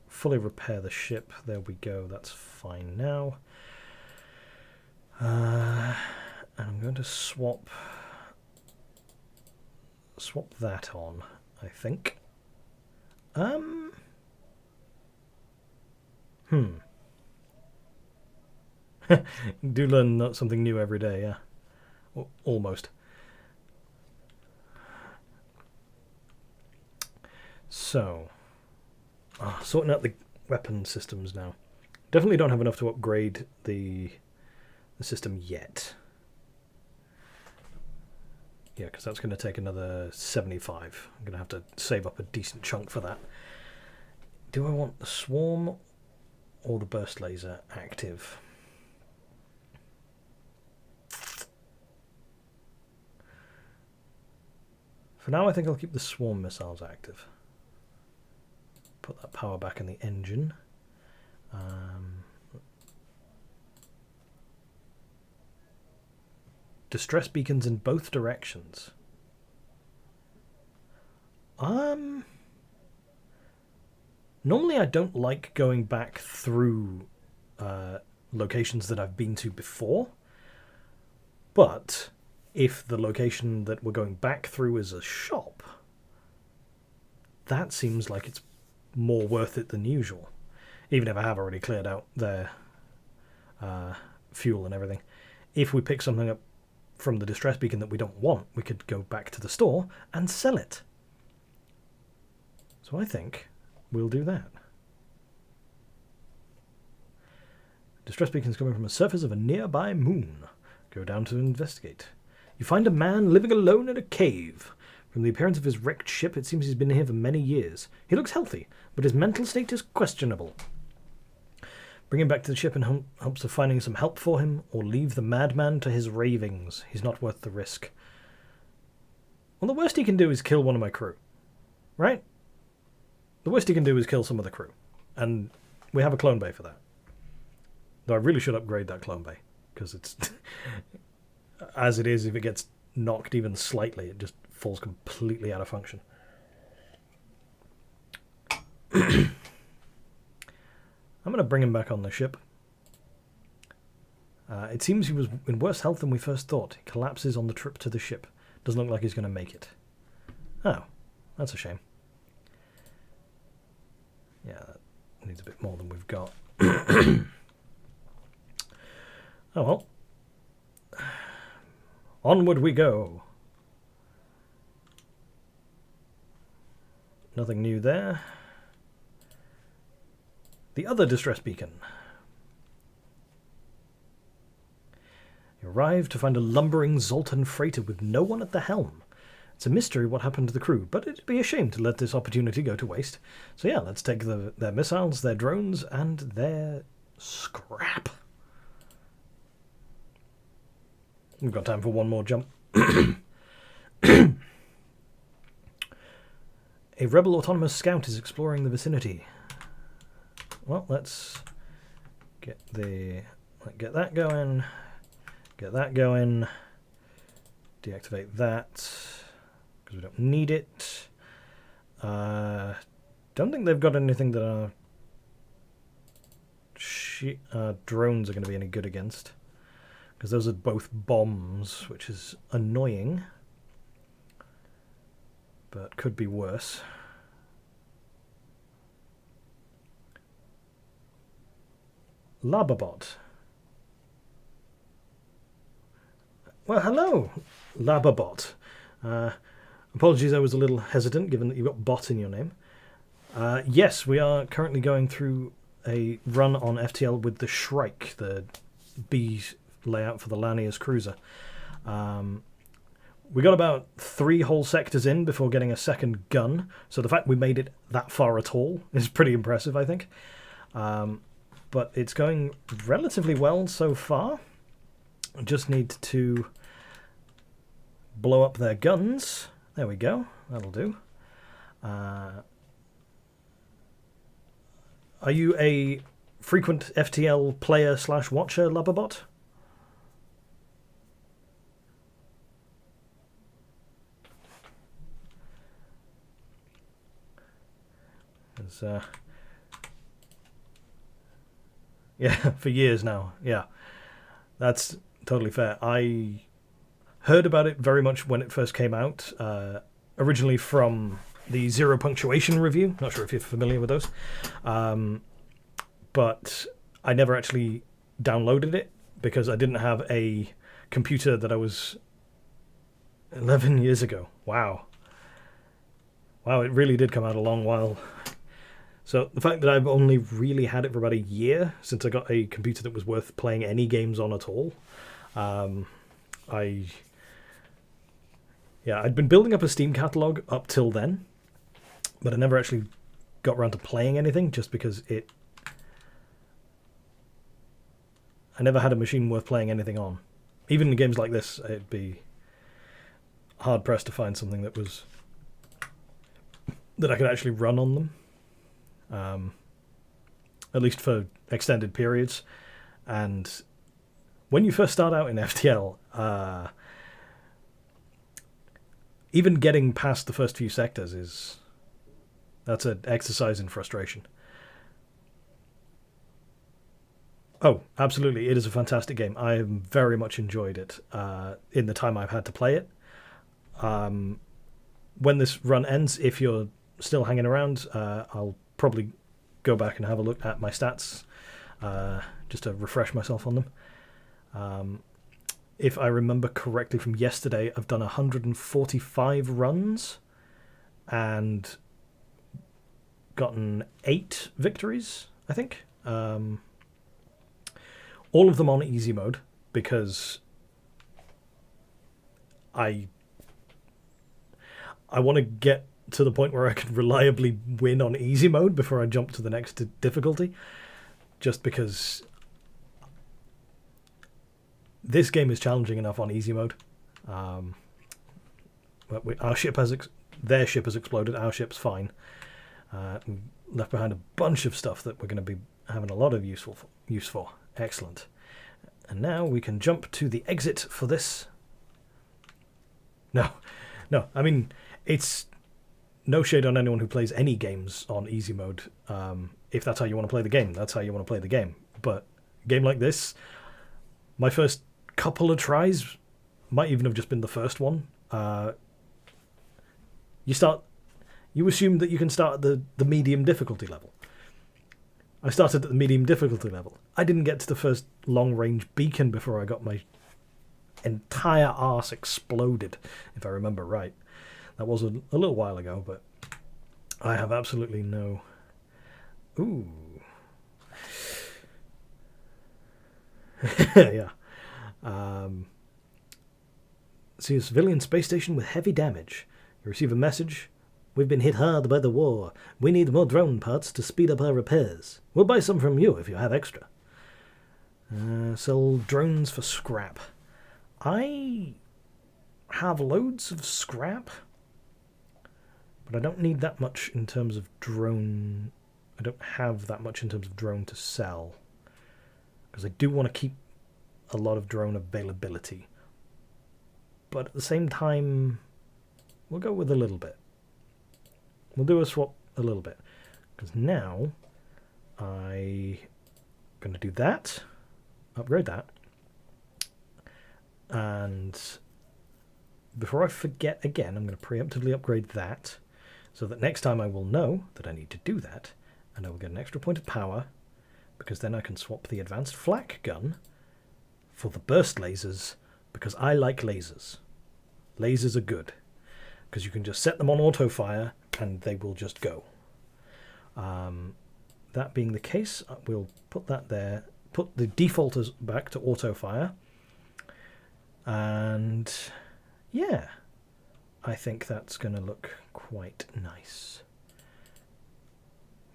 Fully repair the ship. There we go. That's fine now. And I'm going to swap that on, I think. Do learn something new every day, yeah. Almost. So, sorting out the weapon systems now. Definitely don't have enough to upgrade the system yet. Yeah, because that's going to take another 75. I'm going to have to save up a decent chunk for that. Do I want the swarm or the burst laser active? For now, I think I'll keep the swarm missiles active. Put that power back in the engine. Distress beacons in both directions. Normally I don't like going back through locations that I've been to before, but if the location that we're going back through is a shop, that seems like it's more worth it than usual, even if I have already cleared out their fuel and everything. If we pick something up from the distress beacon that we don't want, we could go back to the store and sell it. So I think we'll do that. Distress beacons coming from the surface of a nearby moon. Go down to investigate. You find a man living alone in a cave. From the appearance of his wrecked ship, it seems he's been here for many years. He looks healthy, but his mental state is questionable. Bring him back to the ship in hopes of finding some help for him, or leave the madman to his ravings. He's not worth the risk. Well, the worst he can do is kill one of my crew. Right? The worst he can do is kill some of the crew. And we have a clone bay for that. Though I really should upgrade that clone bay. Because it's... as it is, if it gets knocked even slightly, it just falls completely out of function. I'm going to bring him back on the ship. It seems he was in worse health than we first thought. He collapses on the trip to the ship. Doesn't look like he's going to make it. Oh, that's a shame. Yeah, that needs a bit more than we've got. Oh well. Onward we go. Nothing new there. The other distress beacon. You arrive to find a lumbering Zoltan freighter with no one at the helm. It's a mystery what happened to the crew, but it'd be a shame to let this opportunity go to waste. So yeah, let's take their missiles, their drones, and their scrap. We've got time for one more jump. A rebel autonomous scout is exploring the vicinity. Well, let's get that going. Get that going. Deactivate that because we don't need it. Don't think they've got anything that our drones are going to be any good against, because those are both bombs, which is annoying, but could be worse. Lababot. Well, hello, Lababot. Apologies, I was a little hesitant, given that you've got bot in your name. Yes, we are currently going through a run on FTL with the Shrike, the B layout for the Lanier's cruiser. We got about 3 whole sectors in before getting a second gun, so the fact we made it that far at all is pretty impressive, I think. But it's going relatively well so far. Just need to blow up their guns. There we go. That'll do. Are you a frequent FTL player / watcher, Lababot? Yeah, for years now. Yeah, that's totally fair. I heard about it very much when it first came out, originally from the Zero Punctuation review. Not sure if you're familiar with those. But I never actually downloaded it because I didn't have a computer that I was 11 years ago. Wow. Wow, it really did come out a long while. So the fact that I've only really had it for about a year since I got a computer that was worth playing any games on at all. I'd been building up a Steam catalog up till then, but I never actually got around to playing anything just because I never had a machine worth playing anything on. Even in games like this, it'd be hard pressed to find something that I could actually run on them. At least for extended periods. And when you first start out in FTL, even getting past the first few sectors that's an exercise in frustration. Oh, absolutely, it is a fantastic game. I have very much enjoyed it in the time I've had to play it. When this run ends, if you're still hanging around, I'll probably go back and have a look at my stats just to refresh myself on them. If I remember correctly from yesterday, I've done 145 runs, and gotten 8 victories, I think. All of them on easy mode, because I want to get to the point where I can reliably win on easy mode before I jump to the next difficulty, just because this game is challenging enough on easy mode. But our ship their ship has exploded, our ship's fine. We left behind a bunch of stuff that we're going to be having a lot of use for. Excellent. And now we can jump to the exit for this. No, I mean, it's no shade on anyone who plays any games on easy mode. If that's how you want to play the game, that's how you want to play the game. But a game like this, my first couple of tries might even have just been the first one. You assume that you can start at the medium difficulty level. I started at the medium difficulty level. I didn't get to the first long-range beacon before I got my entire arse exploded, if I remember right. That was a little while ago, but I have absolutely no... Ooh. Yeah. See a civilian space station with heavy damage. You receive a message. We've been hit hard by the war. We need more drone parts to speed up our repairs. We'll buy some from you if you have extra. Sell drones for scrap. I have loads of scrap, but I don't need that much in terms of drone. I don't have that much in terms of drone to sell, because I do want to keep a lot of drone availability. But at the same time, we'll go with a little bit. We'll do a swap a little bit, because now I'm going to do that, upgrade that, and before I forget again, I'm going to preemptively upgrade that, so that next time I will know that I need to do that, and I will get an extra point of power, because then I can swap the advanced flak gun for the burst lasers, because I like lasers. Lasers are good, because you can just set them on auto fire and they will just go. That being the case, we'll put that there, put the defaulters back to auto fire, and yeah, I think that's going to look quite nice.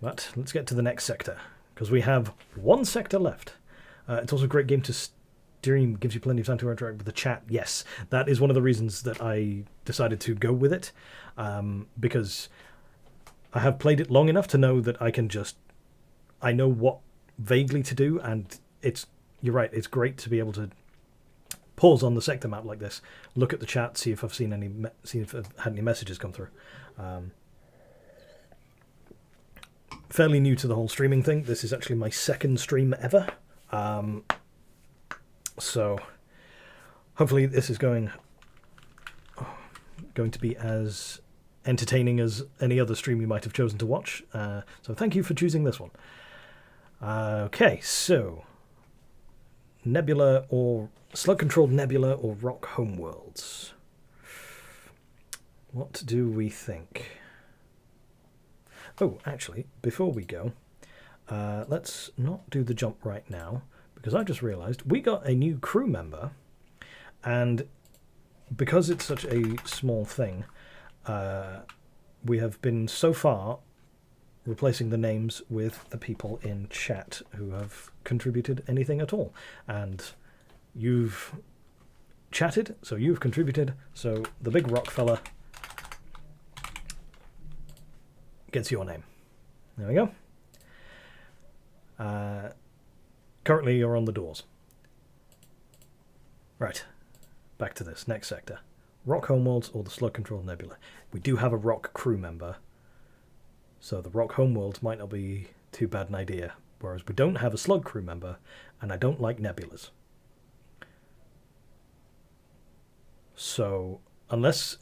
But let's get to the next sector, because we have one sector left. It's also a great game to stream, gives you plenty of time to interact with the chat. Yes, that is one of the reasons that I decided to go with it, because I have played it long enough to know that I know what vaguely to do, and you're right, it's great to be able to pause on the sector map like this, look at the chat, see if I've had any messages come through. Fairly new to the whole streaming thing. This is actually my second stream ever. So hopefully this is going to be as entertaining as any other stream you might have chosen to watch. So thank you for choosing this one. Okay, so Nebula or Slug-controlled Nebula or Rock Homeworlds. What do we think? Oh, actually, before we go, let's not do the jump right now, because I just realised we got a new crew member, and because it's such a small thing, we have been so far replacing the names with the people in chat who have contributed anything at all. And you've chatted, so you've contributed, so the big rock fella gets your name. There we go. Currently you're on the doors. Right, back to this next sector. Rock Homeworlds or the Slug-controlled Nebula. We do have a rock crew member, so the Rock Homeworlds might not be too bad an idea, whereas we don't have a Slug crew member, and I don't like nebulas. So unless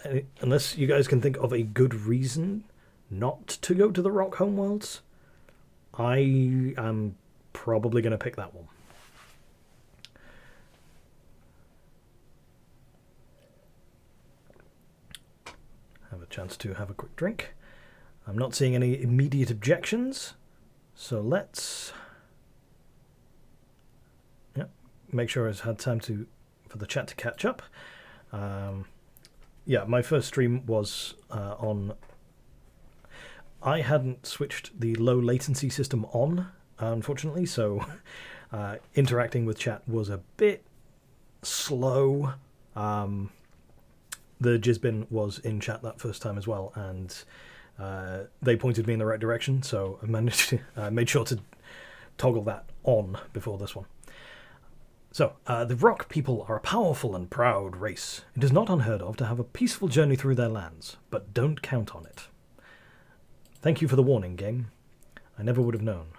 you guys can think of a good reason not to go to the Rock Homeworlds, I am probably going to pick that one. Have a chance to have a quick drink. I'm not seeing any immediate objections, so let's make sure I've had time for the chat to catch up. Yeah, my first stream was on... I hadn't switched the low latency system on, unfortunately, so interacting with chat was a bit slow. The Jizbin was in chat that first time as well, and they pointed me in the right direction, so I managed to made sure to toggle that on before this one. So, the Rock people are a powerful and proud race. It is not unheard of to have a peaceful journey through their lands, but don't count on it. Thank you for the warning, game. I never would have known.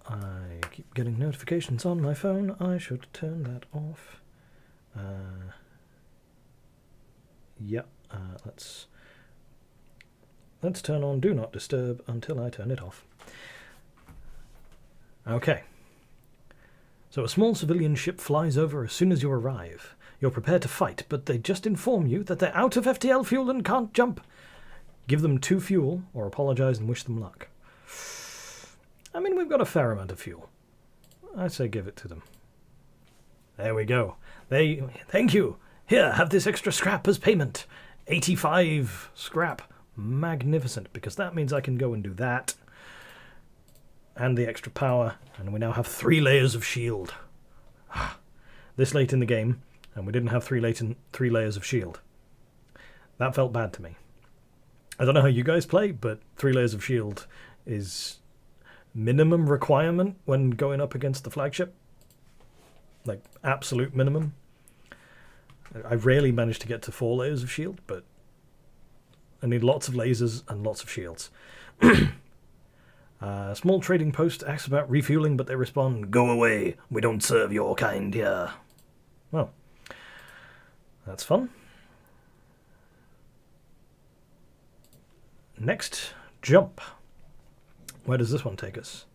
I keep getting notifications on my phone. I should turn that off. Let's turn on Do Not Disturb until I turn it off. Okay. So a small civilian ship flies over as soon as you arrive. You're prepared to fight, but they just inform you that they're out of FTL fuel and can't jump. Give them 2 fuel, or apologize and wish them luck. I mean, we've got a fair amount of fuel. I say give it to them. There we go. Thank you. Here, have this extra scrap as payment. 85 scrap. Magnificent, because that means I can go and do that. And the extra power, and we now have 3 layers of shield. This late in the game, and we didn't have 3 layers of shield. That felt bad to me. I don't know how you guys play, but 3 layers of shield is minimum requirement when going up against the flagship. Like, absolute minimum. I rarely manage to get to 4 layers of shield, but I need lots of lasers and lots of shields. Small trading post asks about refueling, but they respond, "Go away, we don't serve your kind here." Well, that's fun. Next, jump. Where does this one take us?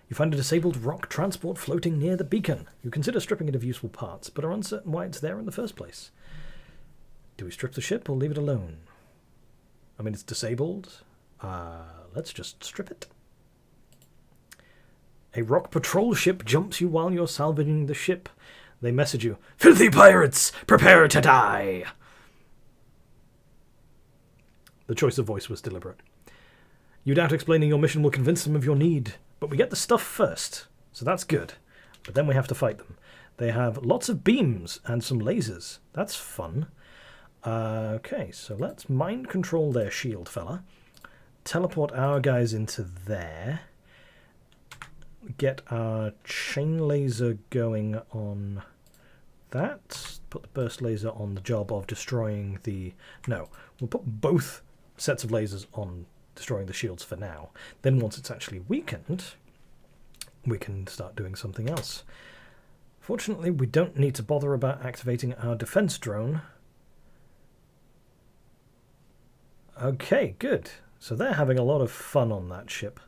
You find a disabled rock transport floating near the beacon. You consider stripping it of useful parts, but are uncertain why it's there in the first place. Do we strip the ship or leave it alone? I mean, it's disabled. Let's just strip it. A rock patrol ship jumps you while you're salvaging the ship. They message you, "Filthy pirates, prepare to die!" The choice of voice was deliberate. You doubt explaining your mission will convince them of your need, but we get the stuff first, so that's good. But then we have to fight them. They have lots of beams and some lasers. That's fun. Okay, so let's mind control their shield fella. Teleport our guys into there. Get our chain laser going on that. Put the burst laser on the job of destroying the... No, we'll put both sets of lasers on destroying the shields for now. Then once it's actually weakened, we can start doing something else. Fortunately, we don't need to bother about activating our defense drone. Okay, good. So they're having a lot of fun on that ship.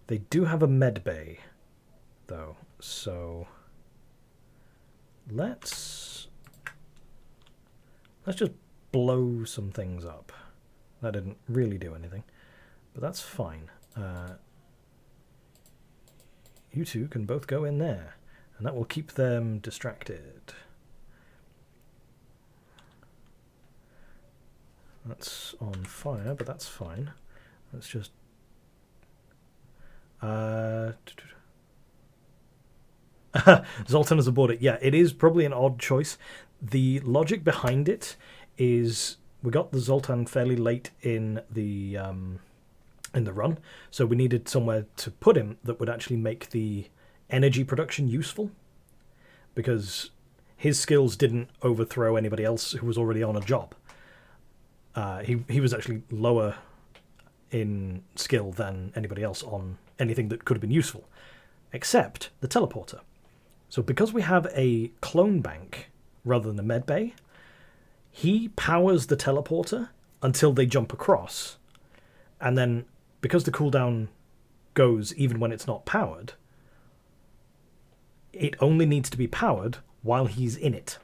They do have a med bay, though, so let's just blow some things up. That didn't really do anything, but that's fine. You two can both go in there, and that will keep them distracted. That's on fire, but that's fine. Let's just... Zoltan has aborted. Yeah, it is probably an odd choice. The logic behind it is we got the Zoltan fairly late in the run, so we needed somewhere to put him that would actually make the energy production useful, because his skills didn't overthrow anybody else who was already on a job. He was actually lower in skill than anybody else on anything that could have been useful, except the teleporter. So because we have a clone bank rather than a med bay, he powers the teleporter until they jump across, and then because the cooldown goes even when it's not powered, it only needs to be powered while he's in it.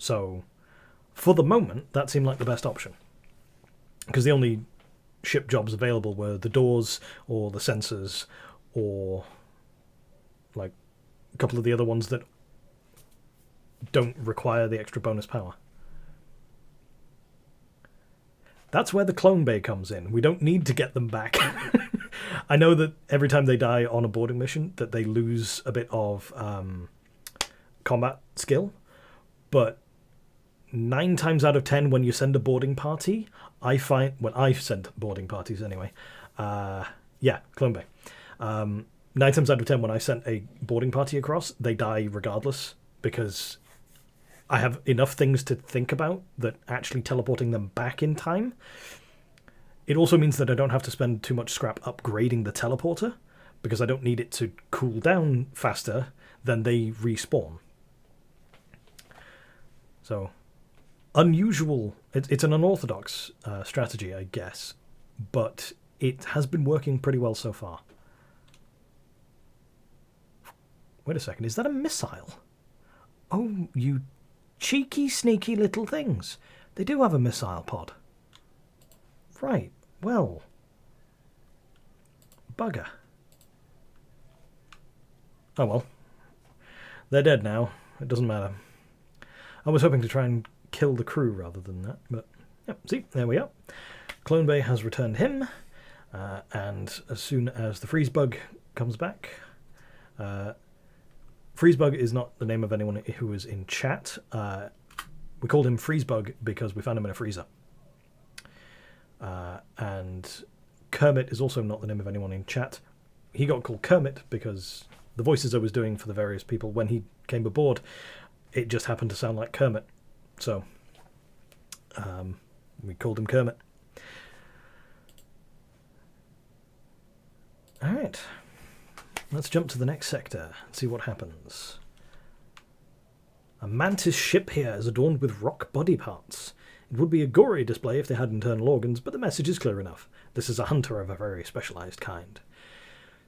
So, for the moment, that seemed like the best option. Because the only ship jobs available were the doors or the sensors or like a couple of the other ones that don't require the extra bonus power. That's where the clone bay comes in. We don't need to get them back. I know that every time they die on a boarding mission that they lose a bit of combat skill, but 9 times out of 10 when you send a boarding party, I find, when I've sent boarding parties anyway, clone bay. 9 times out of 10 when I sent a boarding party across, they die regardless, because I have enough things to think about that actually teleporting them back in time. It also means that I don't have to spend too much scrap upgrading the teleporter, because I don't need it to cool down faster than they respawn. So, unusual. It's an unorthodox strategy, I guess, but it has been working pretty well so far. Wait a second, is that a missile? Oh, you cheeky, sneaky little things. They do have a missile pod. Right, well. Bugger. Oh well. They're dead now. It doesn't matter. I was hoping to try and kill the crew rather than that, but yep, see, there we are. Clone Bay has returned him, and as soon as the freeze bug comes back, Freezebug is not the name of anyone who is in chat. We called him Freezebug because we found him in a freezer. And Kermit is also not the name of anyone in chat. He got called Kermit because the voices I was doing for the various people when he came aboard, it just happened to sound like Kermit. So we called him Kermit. All right. Let's jump to the next sector and see what happens. A mantis ship here is adorned with rock body parts. It would be a gory display if they had internal organs, but the message is clear enough. This is a hunter of a very specialized kind.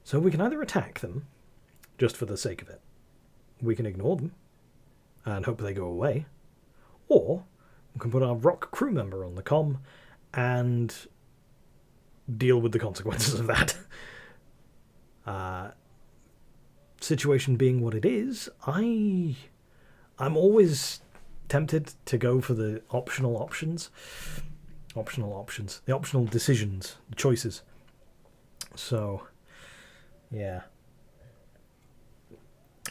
So we can either attack them, just for the sake of it. We can ignore them, and hope they go away. Or we can put our rock crew member on the comm, and deal with the consequences of that. Situation being what it is, I'm always tempted to go for the optional options. The optional decisions, the choices. So, yeah.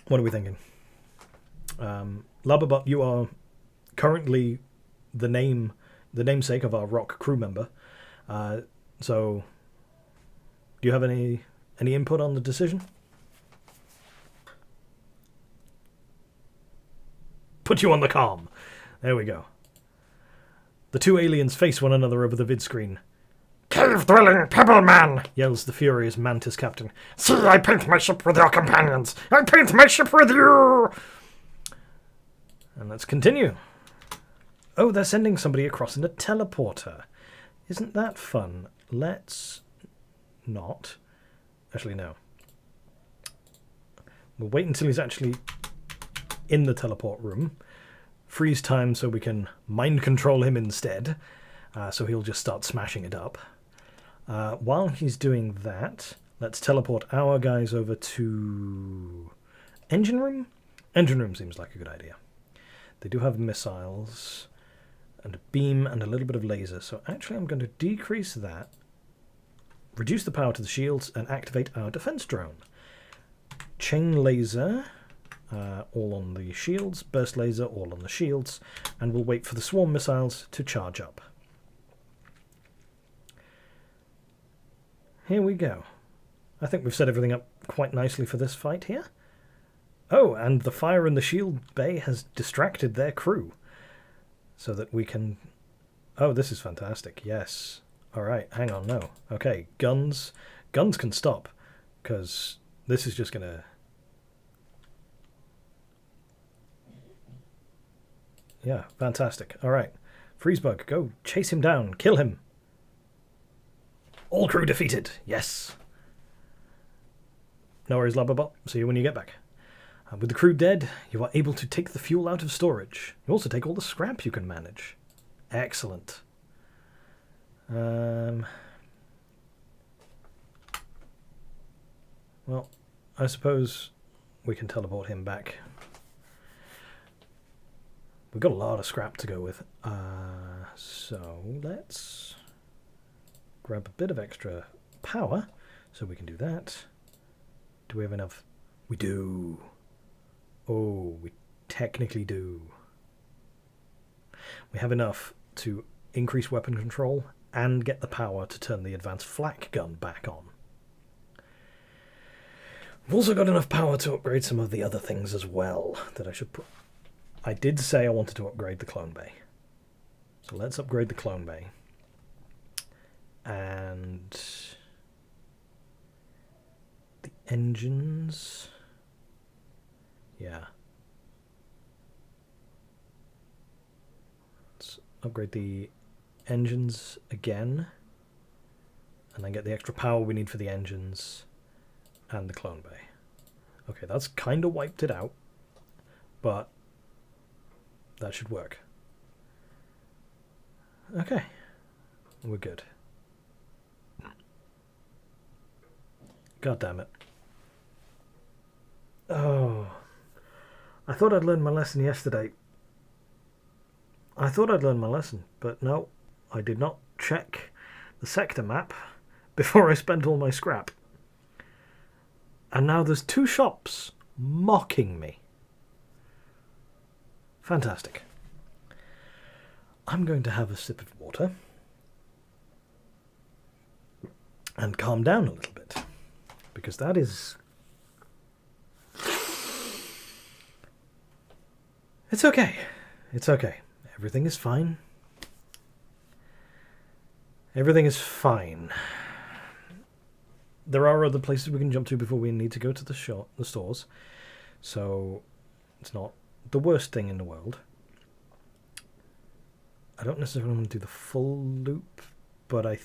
What are we thinking? Lababot, you are currently the namesake of our rock crew member. So, do you have any input on the decision? Put you on the comm. There we go. The two aliens face one another over the vid screen. "Cave-dwelling pebble man!" yells the furious mantis captain. "See, I paint my ship with your companions! I paint my ship with you!" And let's continue. Oh, they're sending somebody across in a teleporter. Isn't that fun? Let's not. Actually, no. We'll wait until he's actually in the teleport room. Freeze time so we can mind control him instead. So he'll just start smashing it up. While he's doing that, let's teleport our guys over to engine room. Engine room seems like a good idea. They do have missiles and a beam and a little bit of laser. So actually I'm going to decrease that, reduce the power to the shields, and activate our defense drone. Chain laser, all on the shields. Burst laser, all on the shields. And we'll wait for the swarm missiles to charge up. Here we go. I think we've set everything up quite nicely for this fight here. Oh, and the fire in the shield bay has distracted their crew. So that we can... Oh, this is fantastic. Yes. All right, hang on, no. Okay, guns. Guns can stop, because this is just going to... Yeah, fantastic. All right. Freezebug, go chase him down. Kill him. All crew defeated. Yes. No worries, Lababot. See you when you get back. With the crew dead, you are able to take the fuel out of storage. You also take all the scrap you can manage. Excellent. Well, I suppose we can teleport him back. We've got a lot of scrap to go with. So let's grab a bit of extra power so we can do that. Do we have enough? We do. Oh, we technically do. We have enough to increase weapon control and get the power to turn the advanced flak gun back on. We've also got enough power to upgrade some of the other things as well that I should put. I did say I wanted to upgrade the clone bay. So let's upgrade the clone bay. And the engines. Yeah. Let's upgrade the engines again. And then get the extra power we need for the engines and the clone bay. Okay, that's kind of wiped it out. But that should work. Okay. We're good. God damn it. Oh. I thought I'd learned my lesson yesterday. I thought I'd learned my lesson, but no, I did not check the sector map before I spent all my scrap. And now there's 2 shops mocking me. Fantastic. I'm going to have a sip of water and calm down a little bit, because that is... It's okay. It's okay. Everything is fine. Everything is fine. There are other places we can jump to before we need to go to the stores, so it's not the worst thing in the world. I don't necessarily want to do the full loop, but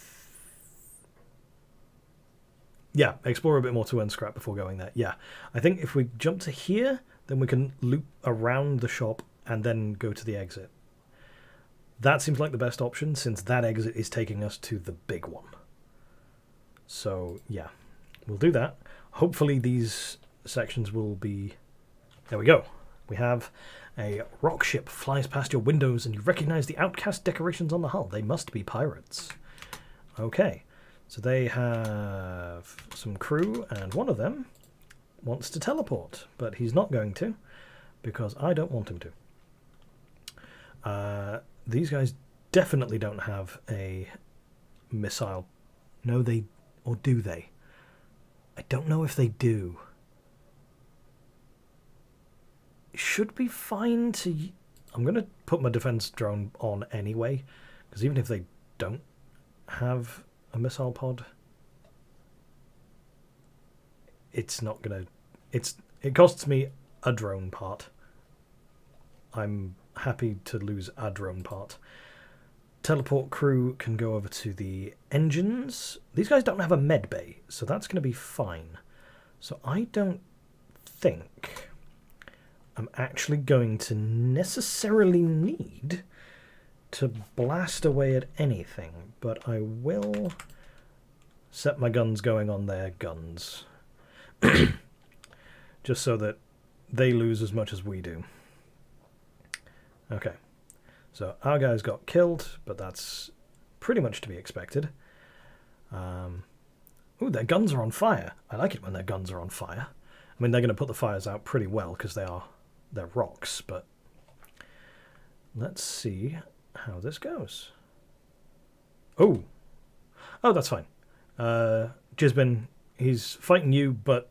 yeah, explore a bit more to earn scrap before going there. Yeah, I think if we jump to here, then we can loop around the shop and then go to the exit. That seems like the best option, since that exit is taking us to the big one. So, yeah, we'll do that. Hopefully these sections will be... There we go. We have a rock ship flies past your windows and you recognize the outcast decorations on the hull. They must be pirates. Okay, so they have some crew and one of them wants to teleport, but he's not going to because I don't want him to. These guys definitely don't have a missile. No, they... Or do they? I don't know if they do. It should be fine to... I'm going to put my defense drone on anyway, because even if they don't have a missile pod, it's not going to... It costs me a drone part. I'm happy to lose a drone part. Teleport crew can go over to the engines. These guys don't have a med bay, so that's going to be fine. So I don't think I'm actually going to necessarily need to blast away at anything, but I will set my guns going on their guns. Just so that they lose as much as we do. Okay. So our guys got killed, but that's pretty much to be expected. Ooh, their guns are on fire. I like it when their guns are on fire. I mean, they're going to put the fires out pretty well because they're rocks, but let's see how this goes. Oh, that's fine. Jizbin, he's fighting you, but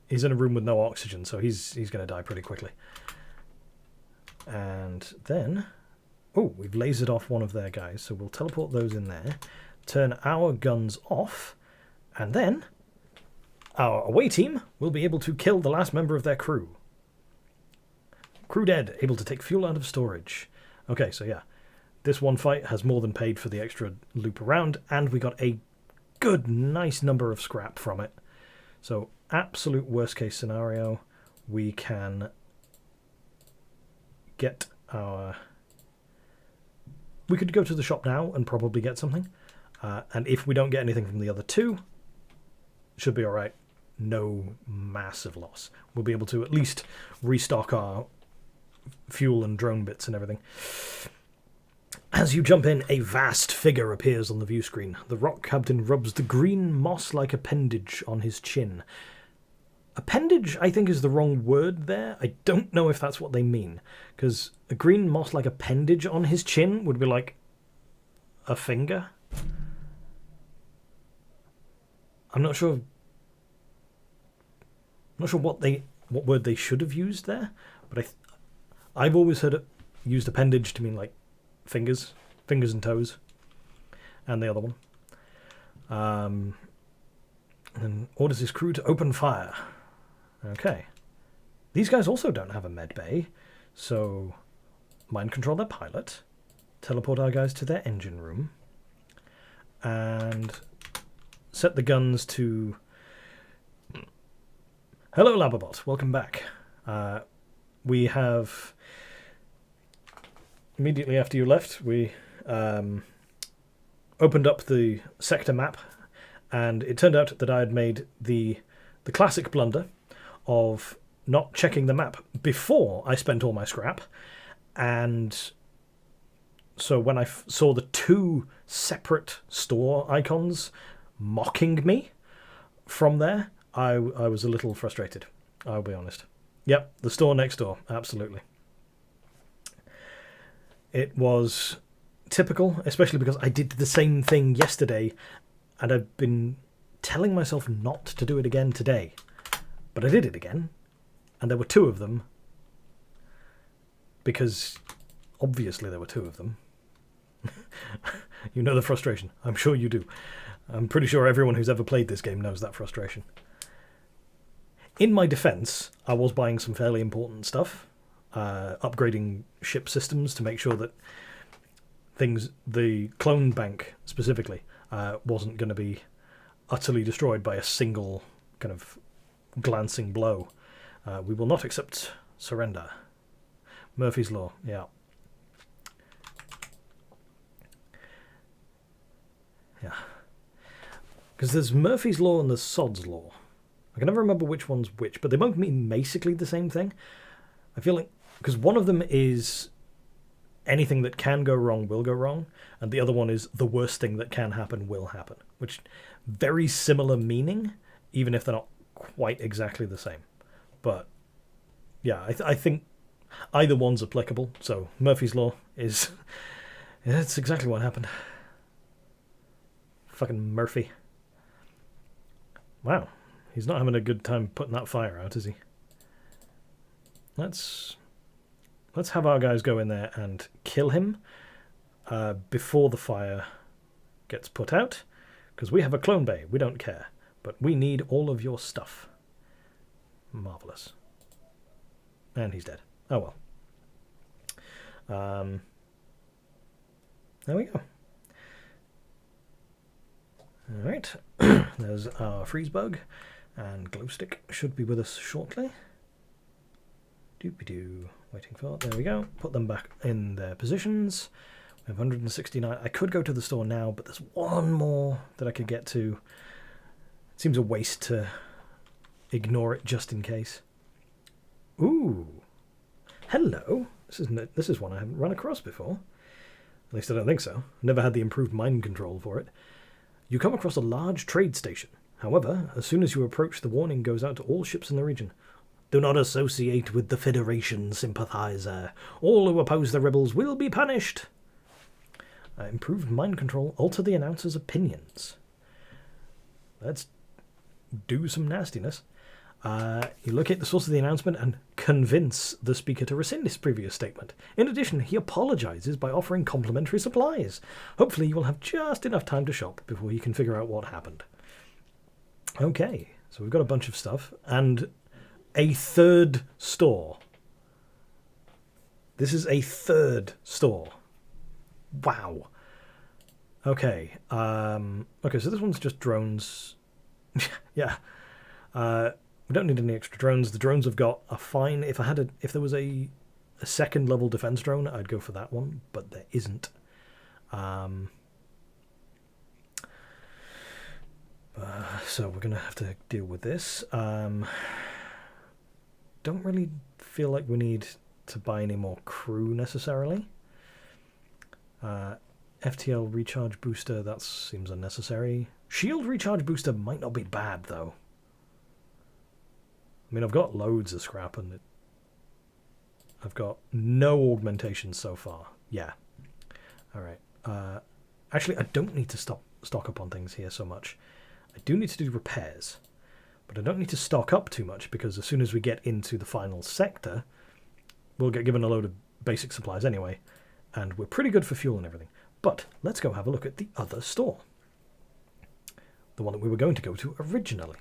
he's in a room with no oxygen, so he's going to die pretty quickly. And then... Oh, we've lasered off one of their guys, so we'll teleport those in there, turn our guns off, and then our away team will be able to kill the last member of their crew. Crew dead, able to take fuel out of storage. Okay, so yeah, this one fight has more than paid for the extra loop around, and we got a good, nice number of scrap from it. So, absolute worst case scenario, we can get our... We could go to the shop now and probably get something. And if we don't get anything from the other two, should be alright. No massive loss. We'll be able to at least restock our fuel and drone bits and everything. As you jump in, a vast figure appears on the view screen. The rock captain rubs the green moss-like appendage on his chin. Appendage, I think, is the wrong word there. I don't know if that's what they mean, because a green moss-like appendage on his chin would be like a finger. I'm not sure. I'm not sure what word they should have used there, but I've always heard it used appendage to mean like fingers and toes, and the other one. And orders his crew to open fire. Okay. These guys also don't have a med bay, so mind control their pilot, teleport our guys to their engine room, and set the guns to... Hello, Labobot. Welcome back. We have... Immediately after you left, we opened up the sector map, and it turned out that I had made the classic blunder of not checking the map before I spent all my scrap, and so when I saw the two separate store icons mocking me from there, I was a little frustrated, I'll be honest. Yep, the store next door, absolutely. It was typical, especially because I did the same thing yesterday, and I've been telling myself not to do it again today. But I did it again, and there were two of them, because obviously there were two of them. You know the frustration. I'm sure you do. I'm pretty sure everyone who's ever played this game knows that frustration. In my defense, I was buying some fairly important stuff, upgrading ship systems to make sure that the clone bank specifically, wasn't going to be utterly destroyed by a single kind of glancing blow. We will not accept surrender. Murphy's Law, yeah. Yeah. Because there's Murphy's Law and there's Sod's Law. I can never remember which one's which, but they both mean basically the same thing. I feel like, because one of them is anything that can go wrong will go wrong, and the other one is the worst thing that can happen will happen, which very similar meaning, even if they're not quite exactly the same. But yeah, I think either one's applicable, so Murphy's Law is... That's exactly what happened. Fucking Murphy. Wow, he's not having a good time putting that fire out, is he? Let's have our guys go in there and kill him before the fire gets put out, because we have a clone bay, we don't care, but we need all of your stuff. Marvellous. And he's dead. Oh well. There we go. Alright, there's our freeze bug, and glow stick should be with us shortly. Doopy-doo. Waiting for... There we go. Put them back in their positions. We have 169. I could go to the store now, but there's one more that I could get to. It seems a waste to ignore it just in case. Ooh. Hello. This is one I haven't run across before. At least I don't think so. Never had the improved mind control for it. You come across a large trade station. However, as soon as you approach, the warning goes out to all ships in the region. Do not associate with the Federation, sympathizer. All who oppose the rebels will be punished. Improved mind control. Alter the announcer's opinions. Let's do some nastiness. You locate the source of the announcement and convince the speaker to rescind his previous statement. In addition, he apologizes by offering complimentary supplies. Hopefully you will have just enough time to shop before you can figure out what happened. Okay, so we've got a bunch of stuff, and a third store. This is a third store. Wow. Okay. Okay, so this one's just drones. Yeah. We don't need any extra drones. The drones have got a fine. If there was a second level defense drone, I'd go for that one, but there isn't. So we're gonna have to deal with this. Don't really feel like we need to buy any more crew necessarily. FTL recharge booster, that seems unnecessary. Shield recharge booster might not be bad though. I mean, I've got loads of scrap and I've got no augmentation so far. Yeah. Alright. Actually, I don't need to stock up on things here so much. I do need to do repairs. But I don't need to stock up too much because as soon as we get into the final sector, we'll get given a load of basic supplies anyway. And we're pretty good for fuel and everything. But let's go have a look at the other store. The one that we were going to go to originally.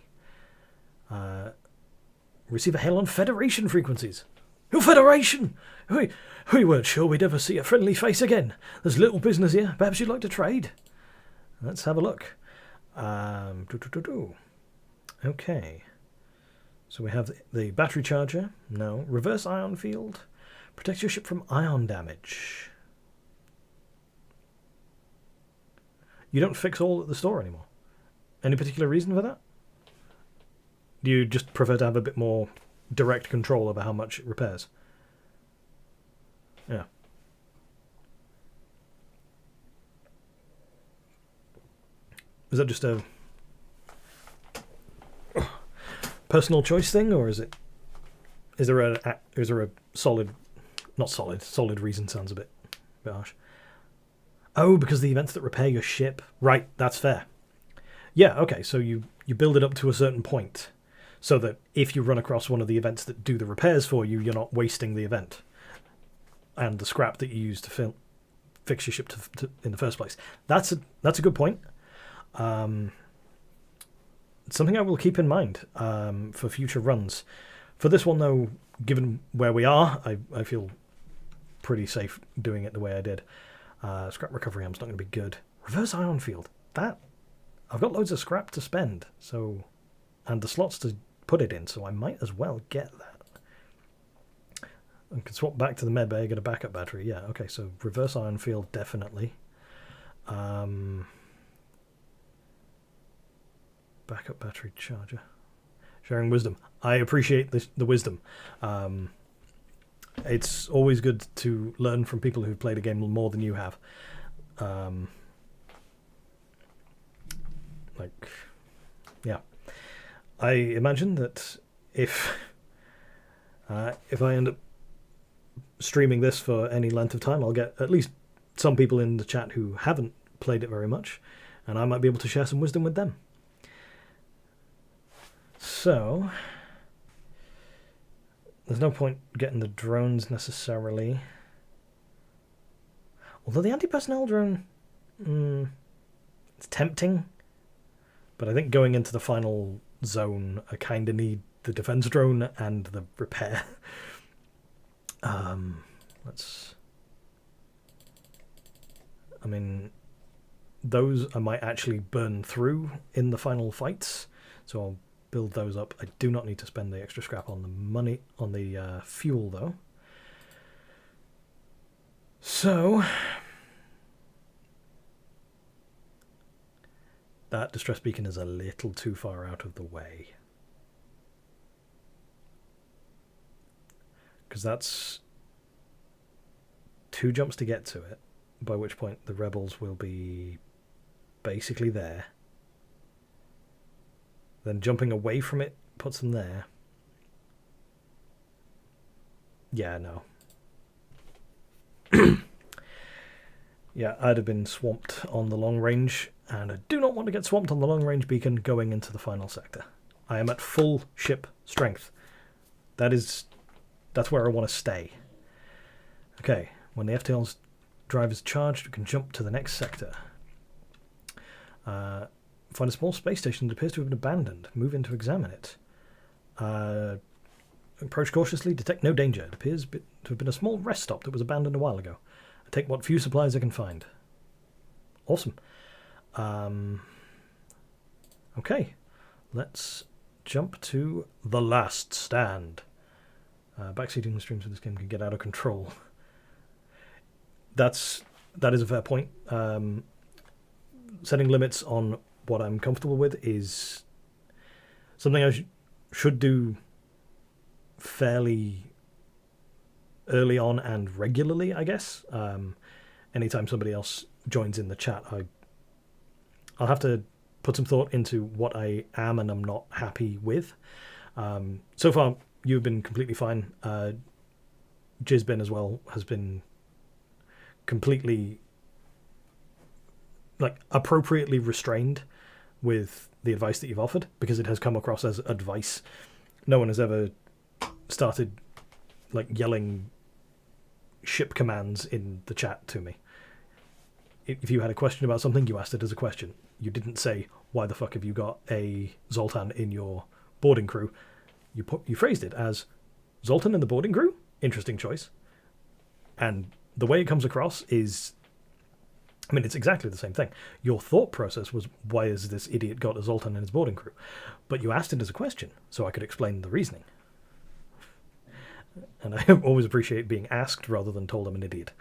Receive a hail on Federation frequencies. Your Federation! We weren't sure we'd ever see a friendly face again. There's little business here. Perhaps you'd like to trade? Let's have a look. Okay. So we have the battery charger. No. Reverse ion field. Protect your ship from ion damage. You don't fix all at the store anymore. Any particular reason for that? Do you just prefer to have a bit more direct control over how much it repairs? Yeah. Is that just a personal choice thing, or is there a solid reason? Sounds a bit harsh. Oh, because the events that repair your ship. Right, that's fair. Yeah, okay, so you build it up to a certain point, so that if you run across one of the events that do the repairs for you, you're not wasting the event and the scrap that you use to fix your ship in the first place. That's a good point. It's something I will keep in mind for future runs. For this one, though, given where we are, I feel pretty safe doing it the way I did. Scrap recovery arm's not going to be good. Reverse ion field. I've got loads of scrap to spend, and the slots to put it in, so I might as well get that. I can swap back to the med bay, get a backup battery. Yeah, okay, so reverse ion field, definitely. Backup battery charger. Sharing wisdom. I appreciate the wisdom. It's always good to learn from people who've played a game more than you have. Yeah. I imagine that if I end up streaming this for any length of time, I'll get at least some people in the chat who haven't played it very much, and I might be able to share some wisdom with them. So, there's no point getting the drones necessarily. Although the anti-personnel drone, it's tempting. But I think going into the final zone, I kind of need the defense drone and the repair. I mean, those I might actually burn through in the final fights, so I'll build those up. I do not need to spend the extra scrap on the fuel though. So that distress beacon is a little too far out of the way, because that's 2 jumps to get to it, by which point the rebels will be basically there. Then jumping away from it puts them there. Yeah, no. Yeah, I'd have been swamped on the long range, and I do not want to get swamped on the long range beacon going into the final sector. I am at full ship strength. That's where I want to stay. Okay, when the FTL's drive is charged, we can jump to the next sector. Find a small space station that appears to have been abandoned. Move in to examine it. Approach cautiously. Detect no danger. It appears to have been a small rest stop that was abandoned a while ago. I take what few supplies I can find. Awesome. Okay. Let's jump to The Last Stand. Backseating the streams for this game can get out of control. That is a fair point. Setting limits on what I'm comfortable with is something I should do fairly early on and regularly, I guess. Anytime somebody else joins in the chat, I'll have to put some thought into what I am and am not happy with. So far, you've been completely fine. Jizbin as well has been completely, like, appropriately restrained with the advice that you've offered, because it has come across as advice. No one has ever started, like, yelling ship commands in the chat to me. If you had a question about something, you asked it as a question. You didn't say, why the fuck have you got a Zoltan in your boarding crew? You phrased it as, Zoltan in the boarding crew? Interesting choice. And the way it comes across is, I mean, it's exactly the same thing. Your thought process was, why has this idiot got a Zoltan in his boarding crew? But you asked it as a question, so I could explain the reasoning. And I always appreciate being asked rather than told I'm an idiot.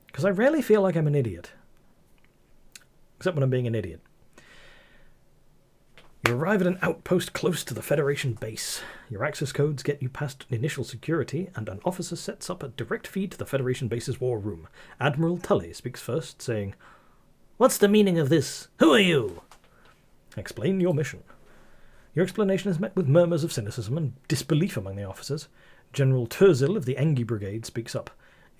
Because I rarely feel like I'm an idiot. Except when I'm being an idiot. You arrive at an outpost close to the Federation base. Your access codes get you past initial security, and an officer sets up a direct feed to the Federation base's war room. Admiral Tully speaks first, saying, "What's the meaning of this? Who are you?" Explain your mission. Your explanation is met with murmurs of cynicism and disbelief among the officers. General Terzil of the Engi Brigade speaks up.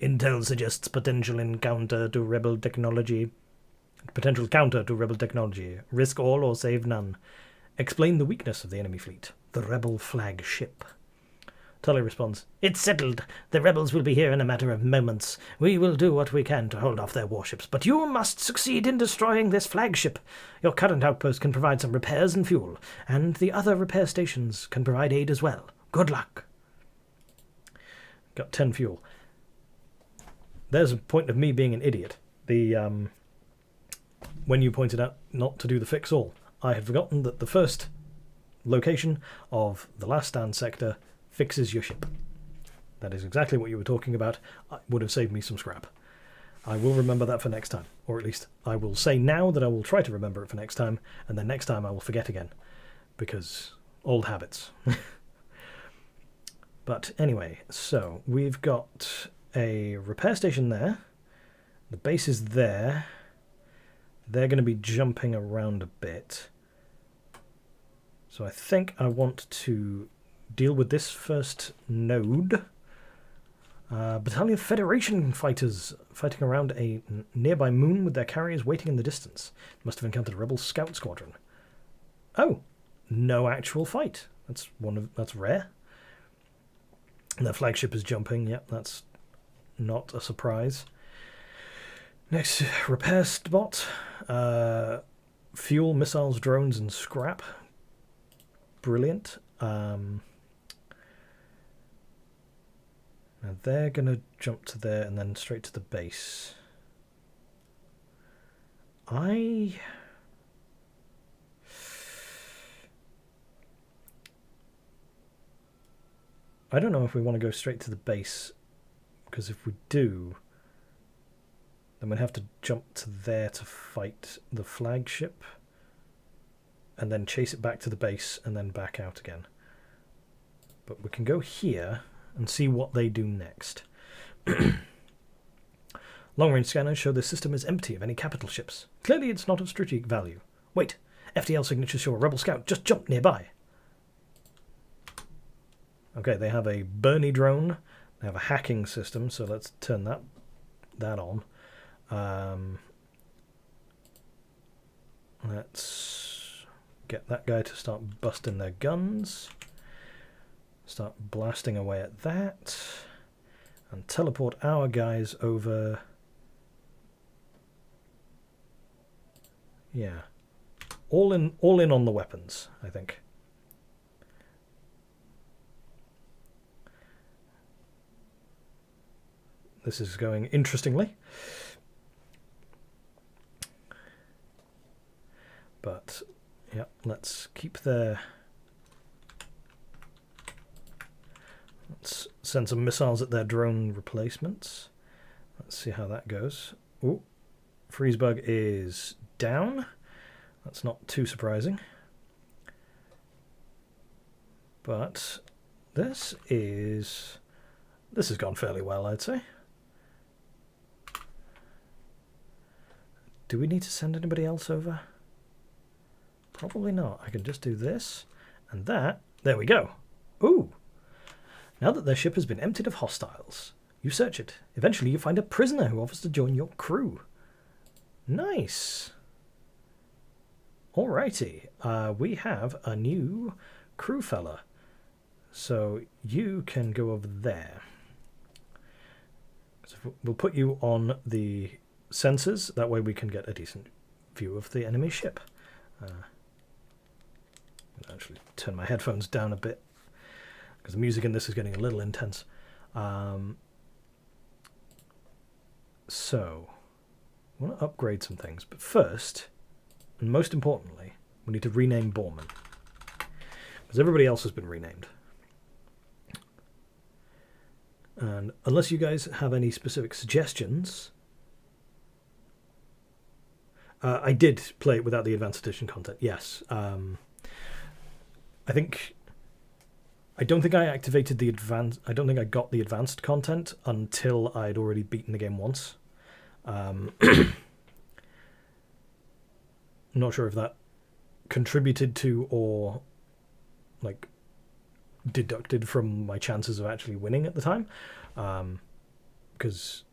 Intel suggests potential counter to rebel technology. Risk all or save none. Explain the weakness of the enemy fleet. The rebel flagship. Tully responds, "It's settled. The rebels will be here in a matter of moments. We will do what we can to hold off their warships, but you must succeed in destroying this flagship. Your current outpost can provide some repairs and fuel, and the other repair stations can provide aid as well. Good luck." Got 10 fuel. There's a point of me being an idiot. When you pointed out not to do the fix all, I had forgotten that the first location of the Last Stand sector fixes your ship. That is exactly what you were talking about. It would have saved me some scrap. I will remember that for next time, or at least I will say now that I will try to remember it for next time, and then next time I will forget again, because old habits. But anyway, so we've got a repair station there. The base is there. They're going to be jumping around a bit. So I think I want to deal with this first node. Battalion of Federation fighters fighting around a nearby moon with their carriers waiting in the distance. Must have encountered a rebel scout squadron. Oh, no actual fight. That's rare. And their flagship is jumping. Yep, that's not a surprise. Next, repair spot. Fuel, missiles, drones, and scrap. Brilliant. Now they're going to jump to there and then straight to the base. I don't know if we want to go straight to the base, because if we do, then we'd have to jump to there to fight the flagship, and then chase it back to the base, and then back out again. But we can go here and see what they do next. Long-range scanners show the system is empty of any capital ships. Clearly it's not of strategic value. Wait, FTL signatures show a rebel scout just jumped nearby. Okay, they have a Bernie drone. They have a hacking system, so let's turn that on. Let's get that guy to start busting their guns. Start blasting away at that. And teleport our guys over. Yeah. All in on the weapons, I think. This is going interestingly. But Yep, let's keep their... Let's send some missiles at their drone replacements. Let's see how that goes. Ooh, freeze bug is down. That's not too surprising. But this has gone fairly well, I'd say. Do we need to send anybody else over? Probably not. I can just do this and that. There we go. Ooh. Now that their ship has been emptied of hostiles, you search it. Eventually you find a prisoner who offers to join your crew. Nice. Alrighty. We have a new crew fella. So you can go over there. So we'll put you on the sensors. That way we can get a decent view of the enemy ship. I'll actually turn my headphones down a bit, because the music in this is getting a little intense. So, I want to upgrade some things. But first, and most importantly, we need to rename Borman, because everybody else has been renamed. And unless you guys have any specific suggestions... I did play it without the Advanced Edition content, yes. I don't think I activated the advanced... I don't think I got the advanced content until I'd already beaten the game once. I'm not sure if that contributed to or, like, deducted from my chances of actually winning at the time. Because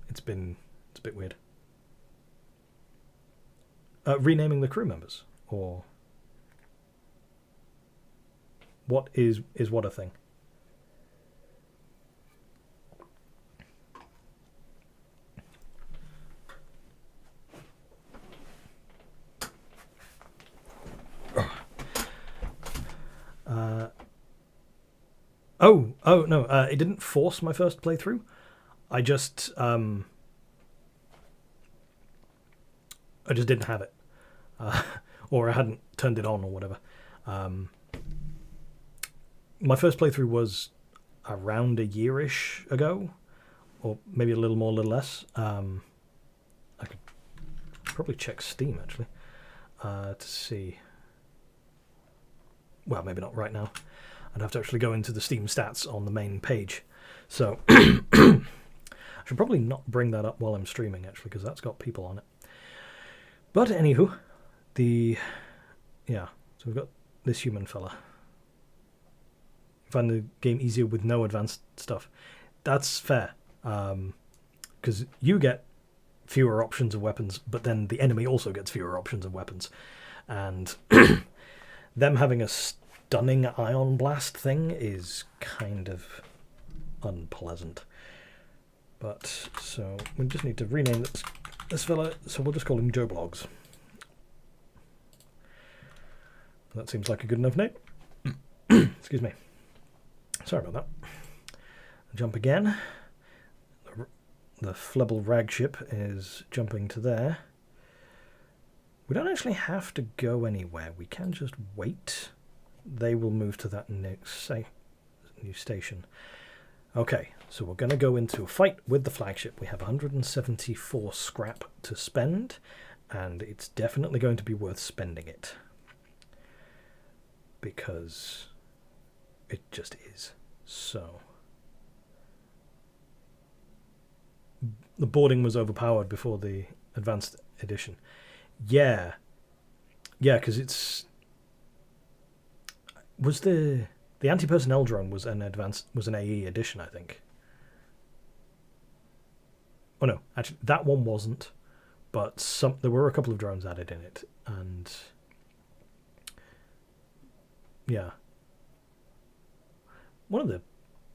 it's a bit weird. Renaming the crew members, or what is what a thing? Oh no! It didn't force my first playthrough. I just didn't have it, or I hadn't turned it on, or whatever. My first playthrough was around a year-ish ago, or maybe a little more, a little less. I could probably check Steam, actually, to see. Well, maybe not right now. I'd have to actually go into the Steam stats on the main page. So I should probably not bring that up while I'm streaming, actually, because that's got people on it. But anywho, so we've got this human fella. Find the game easier with no advanced stuff. That's fair, because you get fewer options of weapons, but then the enemy also gets fewer options of weapons, and them having a stunning ion blast thing is kind of unpleasant. But so we just need to rename this fella, so we'll just call him Joe Blogs. That seems like a good enough name. Excuse me. Sorry about that. Jump again. The Flebble rag ship is jumping to there. We don't actually have to go anywhere. We can just wait. They will move to that next new station. Okay, so we're going to go into a fight with the flagship. We have 174 scrap to spend, and it's definitely going to be worth spending it. Because it just is. So the boarding was overpowered before the advanced edition. Yeah, because it's the anti-personnel drone was an AE edition, I think. Oh no, actually that one wasn't, but there were a couple of drones added in it, and yeah. One of the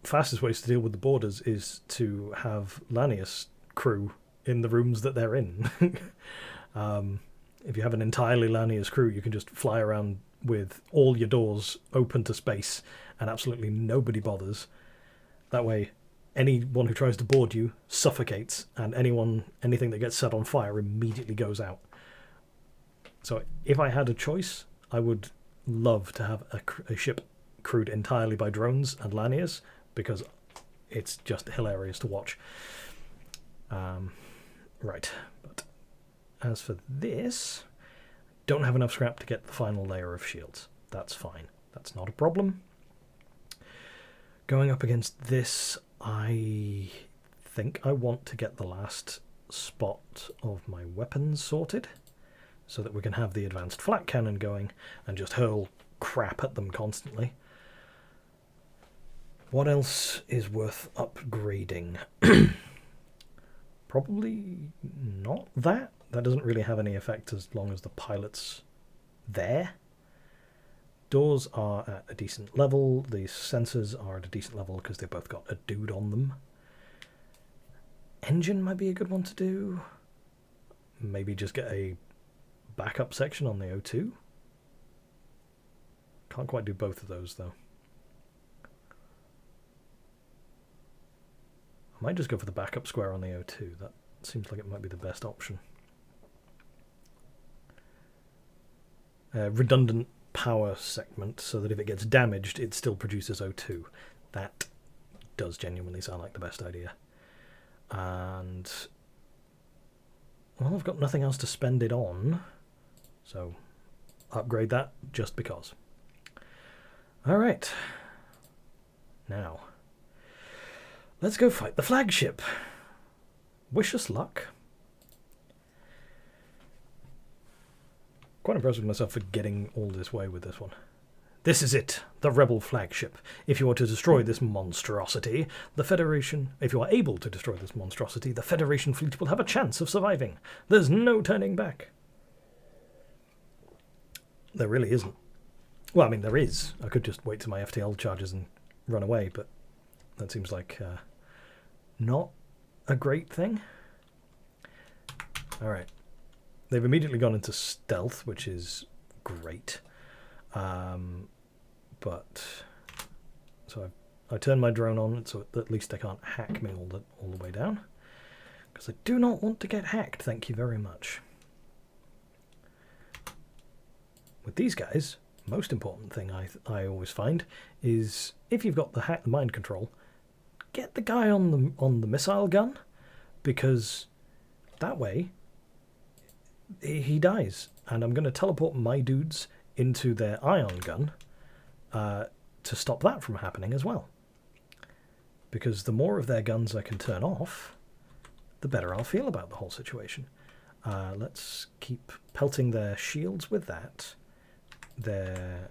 fastest ways to deal with the borders is to have Lanius crew in the rooms that they're in. If you have an entirely Lanius crew, you can just fly around with all your doors open to space and absolutely nobody bothers. That way, anyone who tries to board you suffocates, and anything that gets set on fire immediately goes out. So if I had a choice, I would love to have a ship crewed entirely by drones and Laniers, because it's just hilarious to watch. Right, but as for this, don't have enough scrap to get the final layer of shields. That's fine. That's not a problem. Going up against this, I think I want to get the last spot of my weapons sorted so that we can have the advanced flak cannon going and just hurl crap at them constantly. What else is worth upgrading? Probably not that. That doesn't really have any effect as long as the pilot's there. Doors are at a decent level. The sensors are at a decent level because they've both got a dude on them. Engine might be a good one to do. Maybe just get a backup section on the O2. Can't quite do both of those though. I might just go for the backup square on the O2. That seems like it might be the best option. Redundant power segment, so that if it gets damaged, it still produces O2. That does genuinely sound like the best idea. And, well, I've got nothing else to spend it on, so upgrade that just because. Alright. Now, let's go fight the flagship. Wish us luck. Quite impressed with myself for getting all this way with this one. This is it, the rebel flagship. If you are to destroy this monstrosity, the Federation... If you are able to destroy this monstrosity, the Federation fleet will have a chance of surviving. There's no turning back. There really isn't. Well, I mean, there is. I could just wait till my FTL charges and run away, but that seems like not a great thing. Alright. They've immediately gone into stealth, which is great. But so I turn my drone on so at least they can't hack me all the way down. Because I do not want to get hacked, thank you very much. With these guys, most important thing I always find is if you've got the mind control, get the guy on the missile gun, because that way he dies, and I'm going to teleport my dudes into their ion gun to stop that from happening as well. Because the more of their guns I can turn off, the better I'll feel about the whole situation. Let's keep pelting their shields with that. That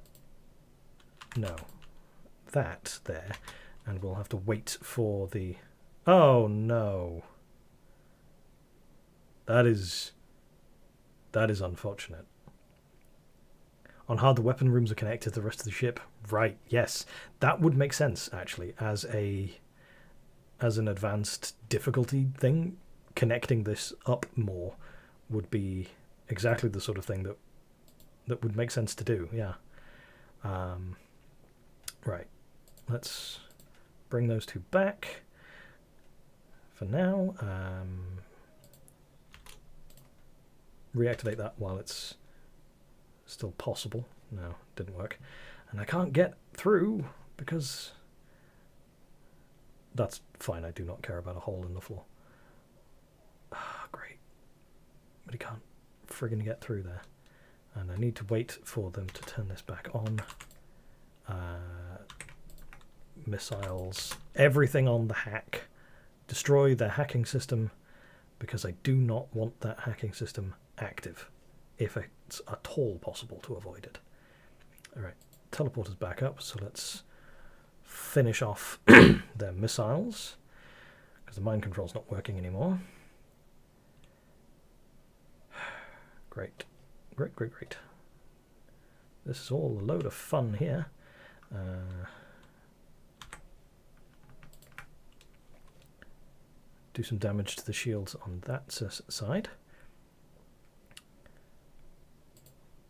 there, and we'll have to wait for the... Oh no! That is unfortunate. On hard, the weapon rooms are connected to the rest of the ship. Right, yes. That would make sense, actually, as an advanced difficulty thing. Connecting this up more would be exactly the sort of thing that would make sense to do, yeah. Right. Let's bring those two back for now. Reactivate that while it's still possible. No, didn't work. And I can't get through because... That's fine, I do not care about a hole in the floor. Ah, great. But he can't friggin' get through there. And I need to wait for them to turn this back on. Missiles. Everything on the hack. Destroy their hacking system, because I do not want that hacking system active, if it's at all possible to avoid it. Alright, teleporters back up, so let's finish off their missiles, because the mind control's not working anymore. Great. Great, great, great. This is all a load of fun here. Do some damage to the shields on that side.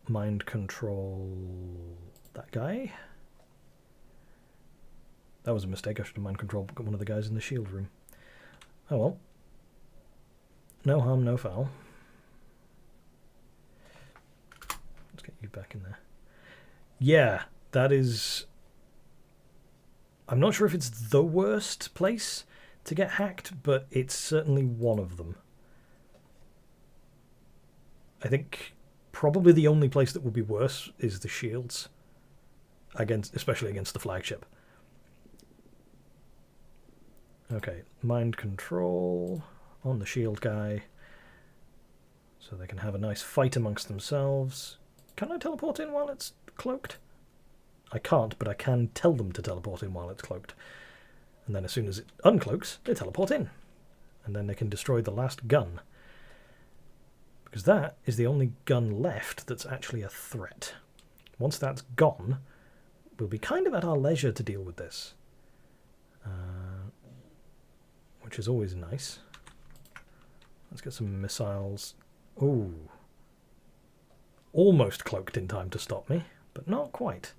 Mind control that guy. That was a mistake. I should have mind controlled one of the guys in the shield room. Oh well. No harm, no foul. you back in there. Yeah, that is... I'm not sure if it's the worst place to get hacked, but it's certainly one of them. I think probably the only place that would be worse is the shields, especially against the flagship. Okay, mind control on the shield guy, so they can have a nice fight amongst themselves. Can I teleport in while it's cloaked? I can't, but I can tell them to teleport in while it's cloaked. And then as soon as it uncloaks, they teleport in. And then they can destroy the last gun. Because that is the only gun left that's actually a threat. Once that's gone, we'll be kind of at our leisure to deal with this. Which is always nice. Let's get some missiles. Ooh. Almost cloaked in time to stop me, but not quite.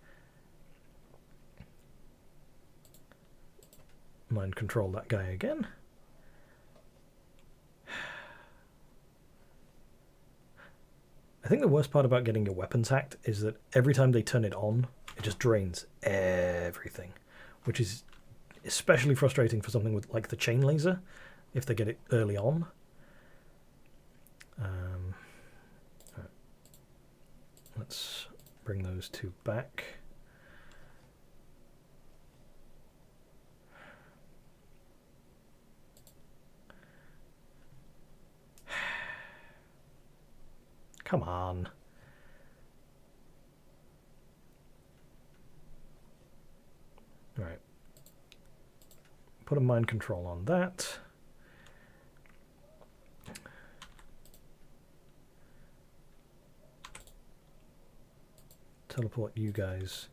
Mind control that guy again. I think the worst part about getting your weapons hacked is that every time they turn it on, it just drains everything, which is especially frustrating for something with like the chain laser, if they get it early on. Right. Let's bring those two back. Come on. Right. Put a mind control on that. Teleport you guys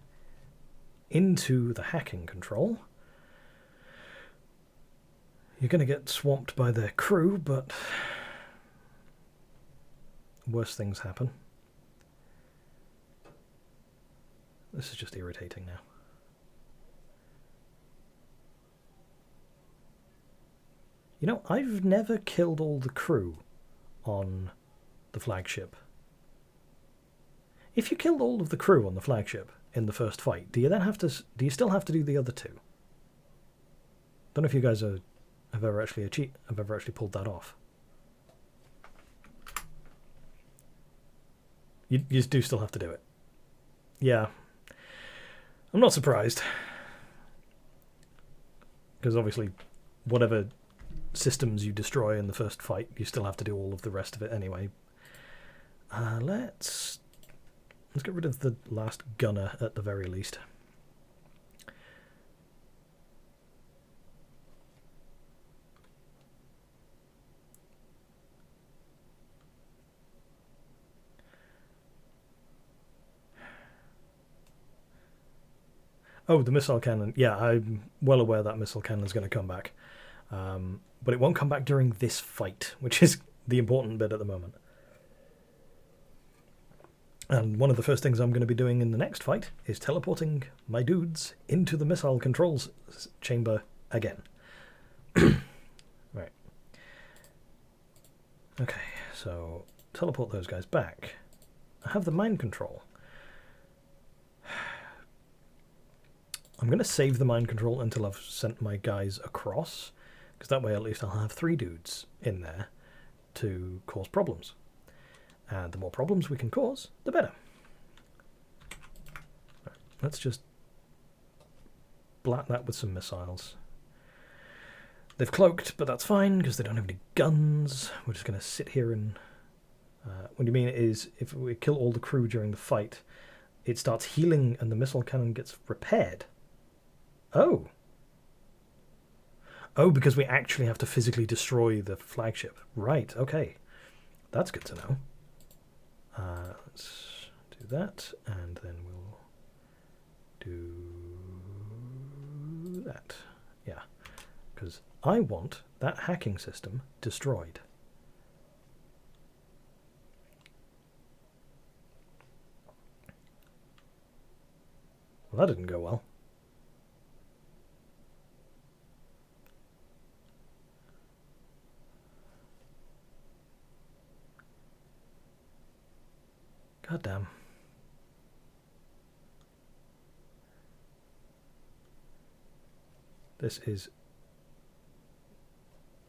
into the hacking control. You're going to get swamped by their crew, but worse things happen. This is just irritating now. You know, I've never killed all the crew on the flagship. If you killed all of the crew on the flagship in the first fight, do you still have to do the other two? Don't know if you guys have ever actually pulled that off. You do still have to do it. Yeah. I'm not surprised. Because obviously, whatever systems you destroy in the first fight, you still have to do all of the rest of it anyway. Let's get rid of the last gunner at the very least. Oh, the missile cannon. Yeah, I'm well aware that missile cannon is going to come back. But it won't come back during this fight, which is the important bit at the moment. And one of the first things I'm going to be doing in the next fight is teleporting my dudes into the missile controls chamber again. Right. Okay, so teleport those guys back. I have the mind control. I'm going to save the mind control until I've sent my guys across, because that way at least I'll have 3 dudes in there to cause problems. And the more problems we can cause, the better. Right, let's just blat that with some missiles. They've cloaked, but that's fine, because they don't have any guns. We're just going to sit here and... what you mean is, if we kill all the crew during the fight, it starts healing and the missile cannon gets repaired. Oh. Oh, because we actually have to physically destroy the flagship. Right, okay. That's good to know. Let's do that, and then we'll do that. Yeah, because I want that hacking system destroyed. Well, that didn't go well. God damn. This is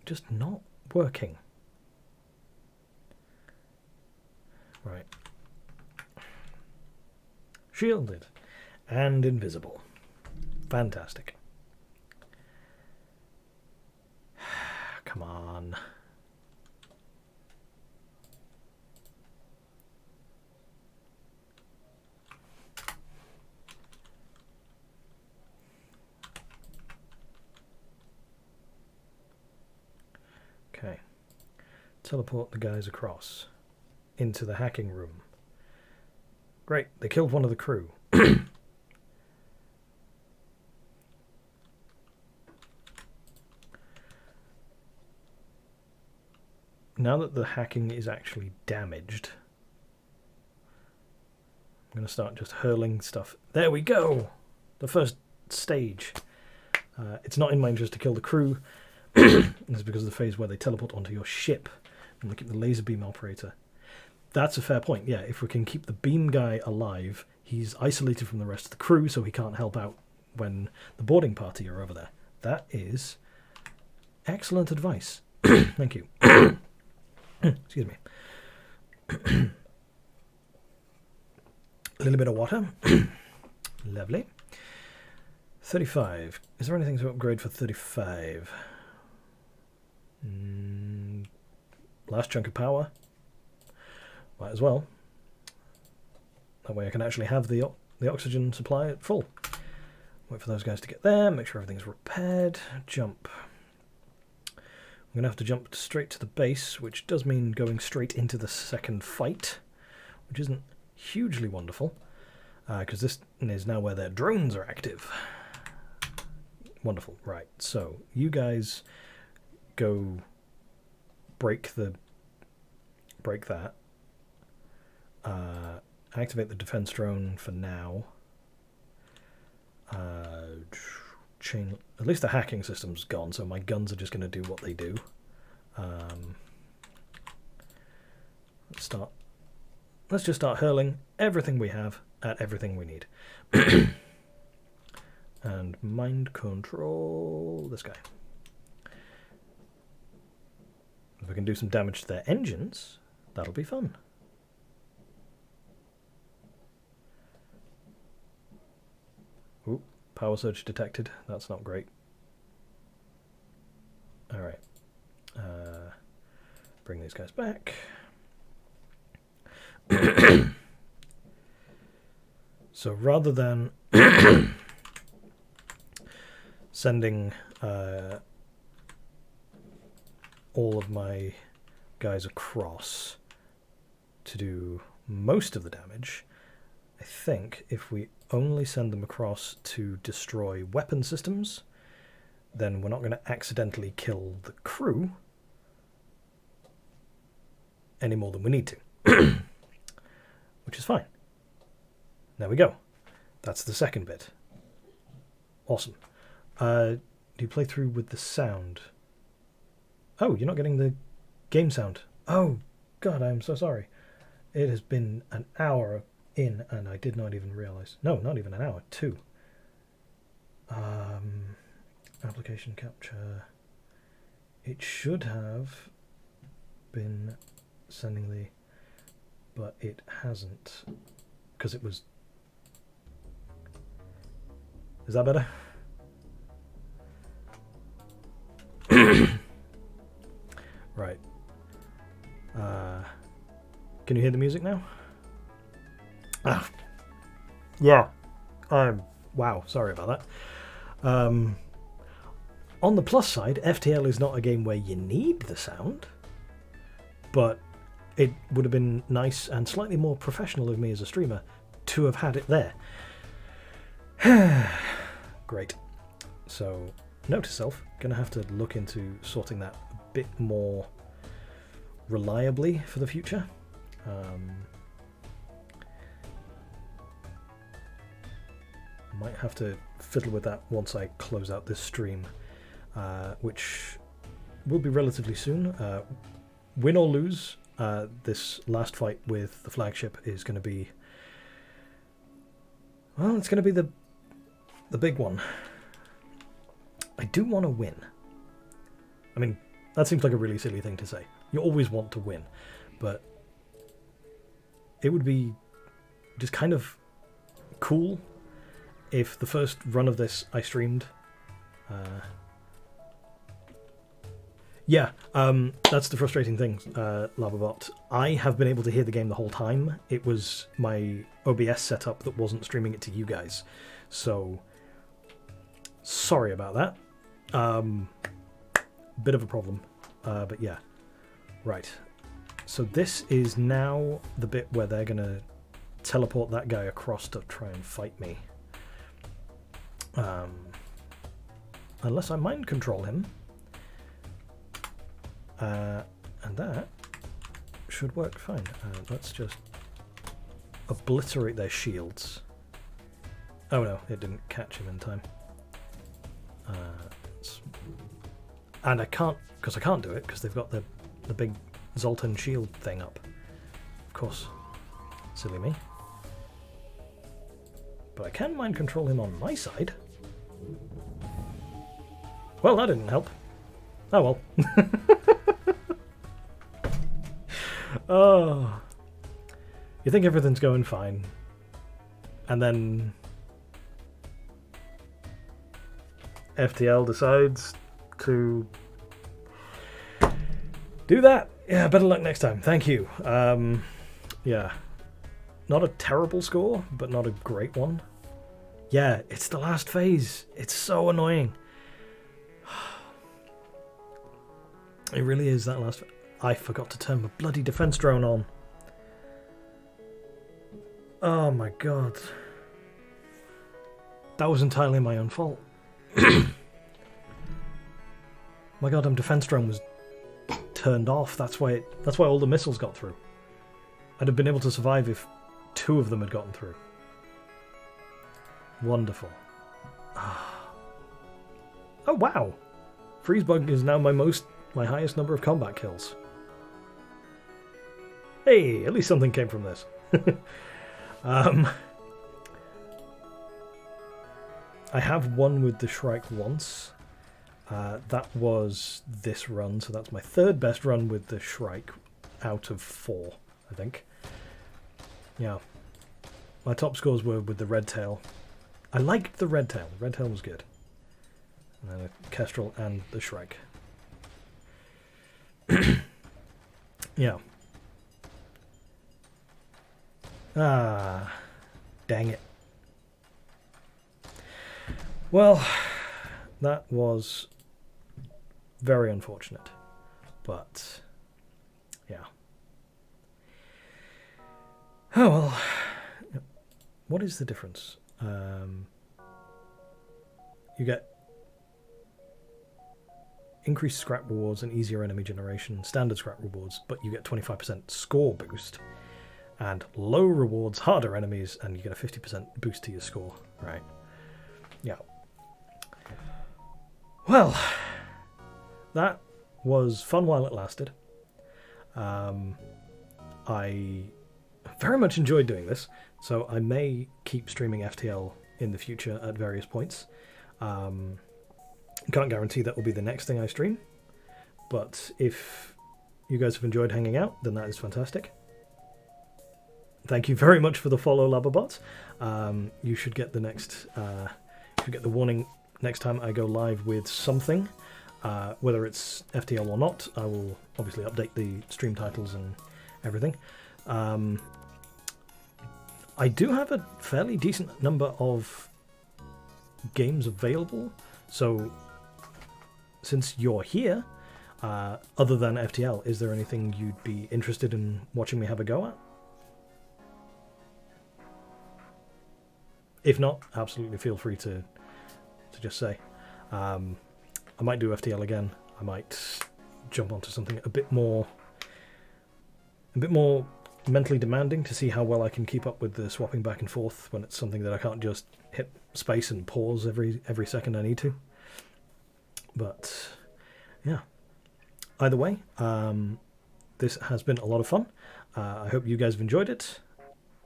just not working. Right. Shielded and invisible. Fantastic. Come on. Okay. Teleport the guys across into the hacking room. Great, they killed one of the crew. Now that the hacking is actually damaged, I'm going to start just hurling stuff. There we go! The first stage. It's not in my interest to kill the crew. It's because of the phase where they teleport onto your ship and look at the laser beam operator. That's a fair point, yeah. If we can keep the beam guy alive, he's isolated from the rest of the crew, so he can't help out when the boarding party are over there. That is excellent advice. Thank you. Excuse me. A little bit of water. Lovely. 35. Is there anything to upgrade for 35? Last chunk of power. Might as well. That way I can actually have the oxygen supply at full. Wait for those guys to get there, make sure everything's repaired. Jump. I'm going to have to jump straight to the base, which does mean going straight into the second fight, which isn't hugely wonderful, because this is now where their drones are active. Wonderful. Right, so you guys go break that. Activate the defense drone for now. Chain. At least the hacking system's gone, so my guns are just going to do what they do. Let's just start hurling everything we have at everything we need. And mind control this guy. If we can do some damage to their engines, that'll be fun. Ooh, power surge detected. That's not great. Alright. Bring these guys back. So rather than sending all of my guys across to do most of the damage, I think if we only send them across to destroy weapon systems, then we're not going to accidentally kill the crew any more than we need to. Which is fine. There we go. That's the second bit. Awesome. Do you play through with the sound? Oh, you're not getting the game sound. Oh, God, I'm so sorry. It has been an hour in, and I did not even realize. No, not even an hour. 2. Application capture. It should have been sending the... but it hasn't, because it was... Is that better? Right. Can you hear the music now? Ah. Yeah. Wow, sorry about that. On the plus side, FTL is not a game where you need the sound, but it would have been nice and slightly more professional of me as a streamer to have had it there. Great. So, note to self, gonna have to look into sorting that a bit more reliably for the future. Might have to fiddle with that once I close out this stream, which will be relatively soon. Win or lose, this last fight with the flagship is going to be... well, it's going to be the big one. I do want to win. I mean, that seems like a really silly thing to say. You always want to win, but it would be just kind of cool if the first run of this I streamed. That's the frustrating thing, Lavabot. I have been able to hear the game the whole time. It was my OBS setup that wasn't streaming it to you guys. So, sorry about that. Bit of a problem. But yeah. Right. So this is now the bit where they're going to teleport that guy across to try and fight me. Unless I mind control him. And that should work fine. Let's just obliterate their shields. Oh no, it didn't catch him in time. And I can't do it because they've got the big Zoltan shield thing up. Of course, silly me. But I can mind control him on my side. Well, that didn't help. Oh well. Oh. You think everything's going fine. And then FTL decides to do that. Yeah, better luck next time. Thank you. Yeah. Not a terrible score, but not a great one. Yeah, it's the last phase. It's so annoying. It really is that last phase. I forgot to turn my bloody defense drone on. Oh my god. That was entirely my own fault. My goddamn defense drone was turned off. That's why all the missiles got through. I'd have been able to survive if 2 of them had gotten through. Wonderful. Oh wow. Freezebug is now my highest number of combat kills. Hey, at least something came from this. I have won with the Shrike once. That was this run, so that's my 3rd best run with the Shrike out of 4, I think. Yeah. My top scores were with the Red Tail. I liked the Red Tail. The Red Tail was good. And then the Kestrel and the Shrike. Yeah. Ah, dang it. Well, that was very unfortunate, but yeah. Oh well. What is the difference? You get increased scrap rewards and easier enemy generation, standard scrap rewards, but you get 25% score boost. And low rewards, harder enemies, and you get a 50% boost to your score. Right. Yeah. Well, that was fun while it lasted. I very much enjoyed doing this, so I may keep streaming FTL in the future at various points. Can't guarantee that will be the next thing I stream, but if you guys have enjoyed hanging out, then that is fantastic. Thank you very much for the follow, Labberbot. You should get the next, the warning next time I go live with something. Whether it's FTL or not, I will obviously update the stream titles and everything. I do have a fairly decent number of games available, so since you're here, other than FTL, is there anything you'd be interested in watching me have a go at? If not, absolutely feel free to just say. I might do FTL again. I might jump onto something a bit more mentally demanding to see how well I can keep up with the swapping back and forth when it's something that I can't just hit space and pause every second I need to. But yeah, either way, this has been a lot of fun. I hope you guys have enjoyed it,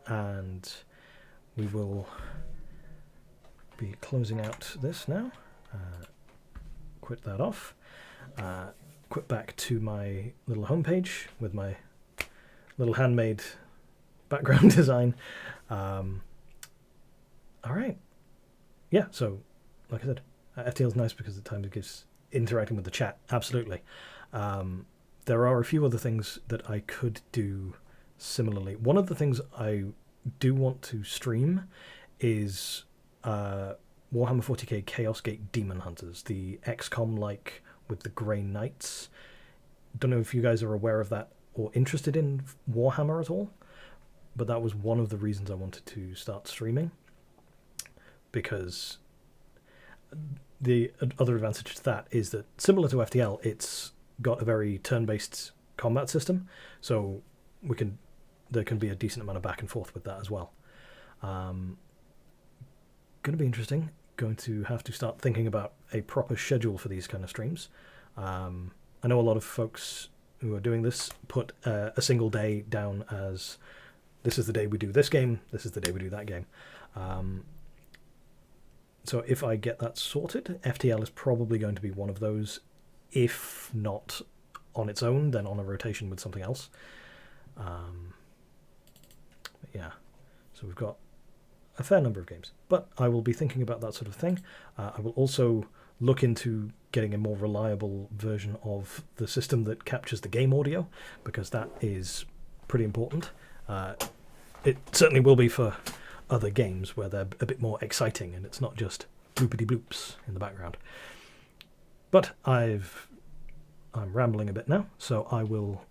and we will be closing out this now. quit that off. Quit back to my little homepage with my little handmade background design. All right. Yeah, so like I said, FTL is nice because at times it gives interacting with the chat. Absolutely. There are a few other things that I could do similarly. One of the things I do want to stream is Warhammer 40k Chaos Gate Demon Hunters, the XCOM-like with the Grey Knights. Don't know if you guys are aware of that or interested in Warhammer at all, but that was one of the reasons I wanted to start streaming, because the other advantage to that is that, similar to FTL, it's got a very turn-based combat system, so there can be a decent amount of back and forth with that as well. Going to be interesting. Going to have to start thinking about a proper schedule for these kind of streams. I know a lot of folks who are doing this put a single day down as, this is the day we do this game, this is the day we do that game. So if I get that sorted, FTL is probably going to be one of those. If not on its own, then on a rotation with something else. Yeah, so we've got a fair number of games, but I will be thinking about that sort of thing. I will also look into getting a more reliable version of the system that captures the game audio, because that is pretty important. It certainly will be for other games where they're a bit more exciting and it's not just bloopity bloops in the background. But I'm rambling a bit now, so I will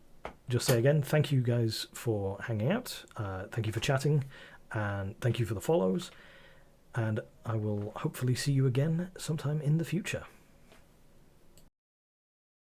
just say again, thank you guys for hanging out, thank you for chatting, and thank you for the follows, and I will hopefully see you again sometime in the future.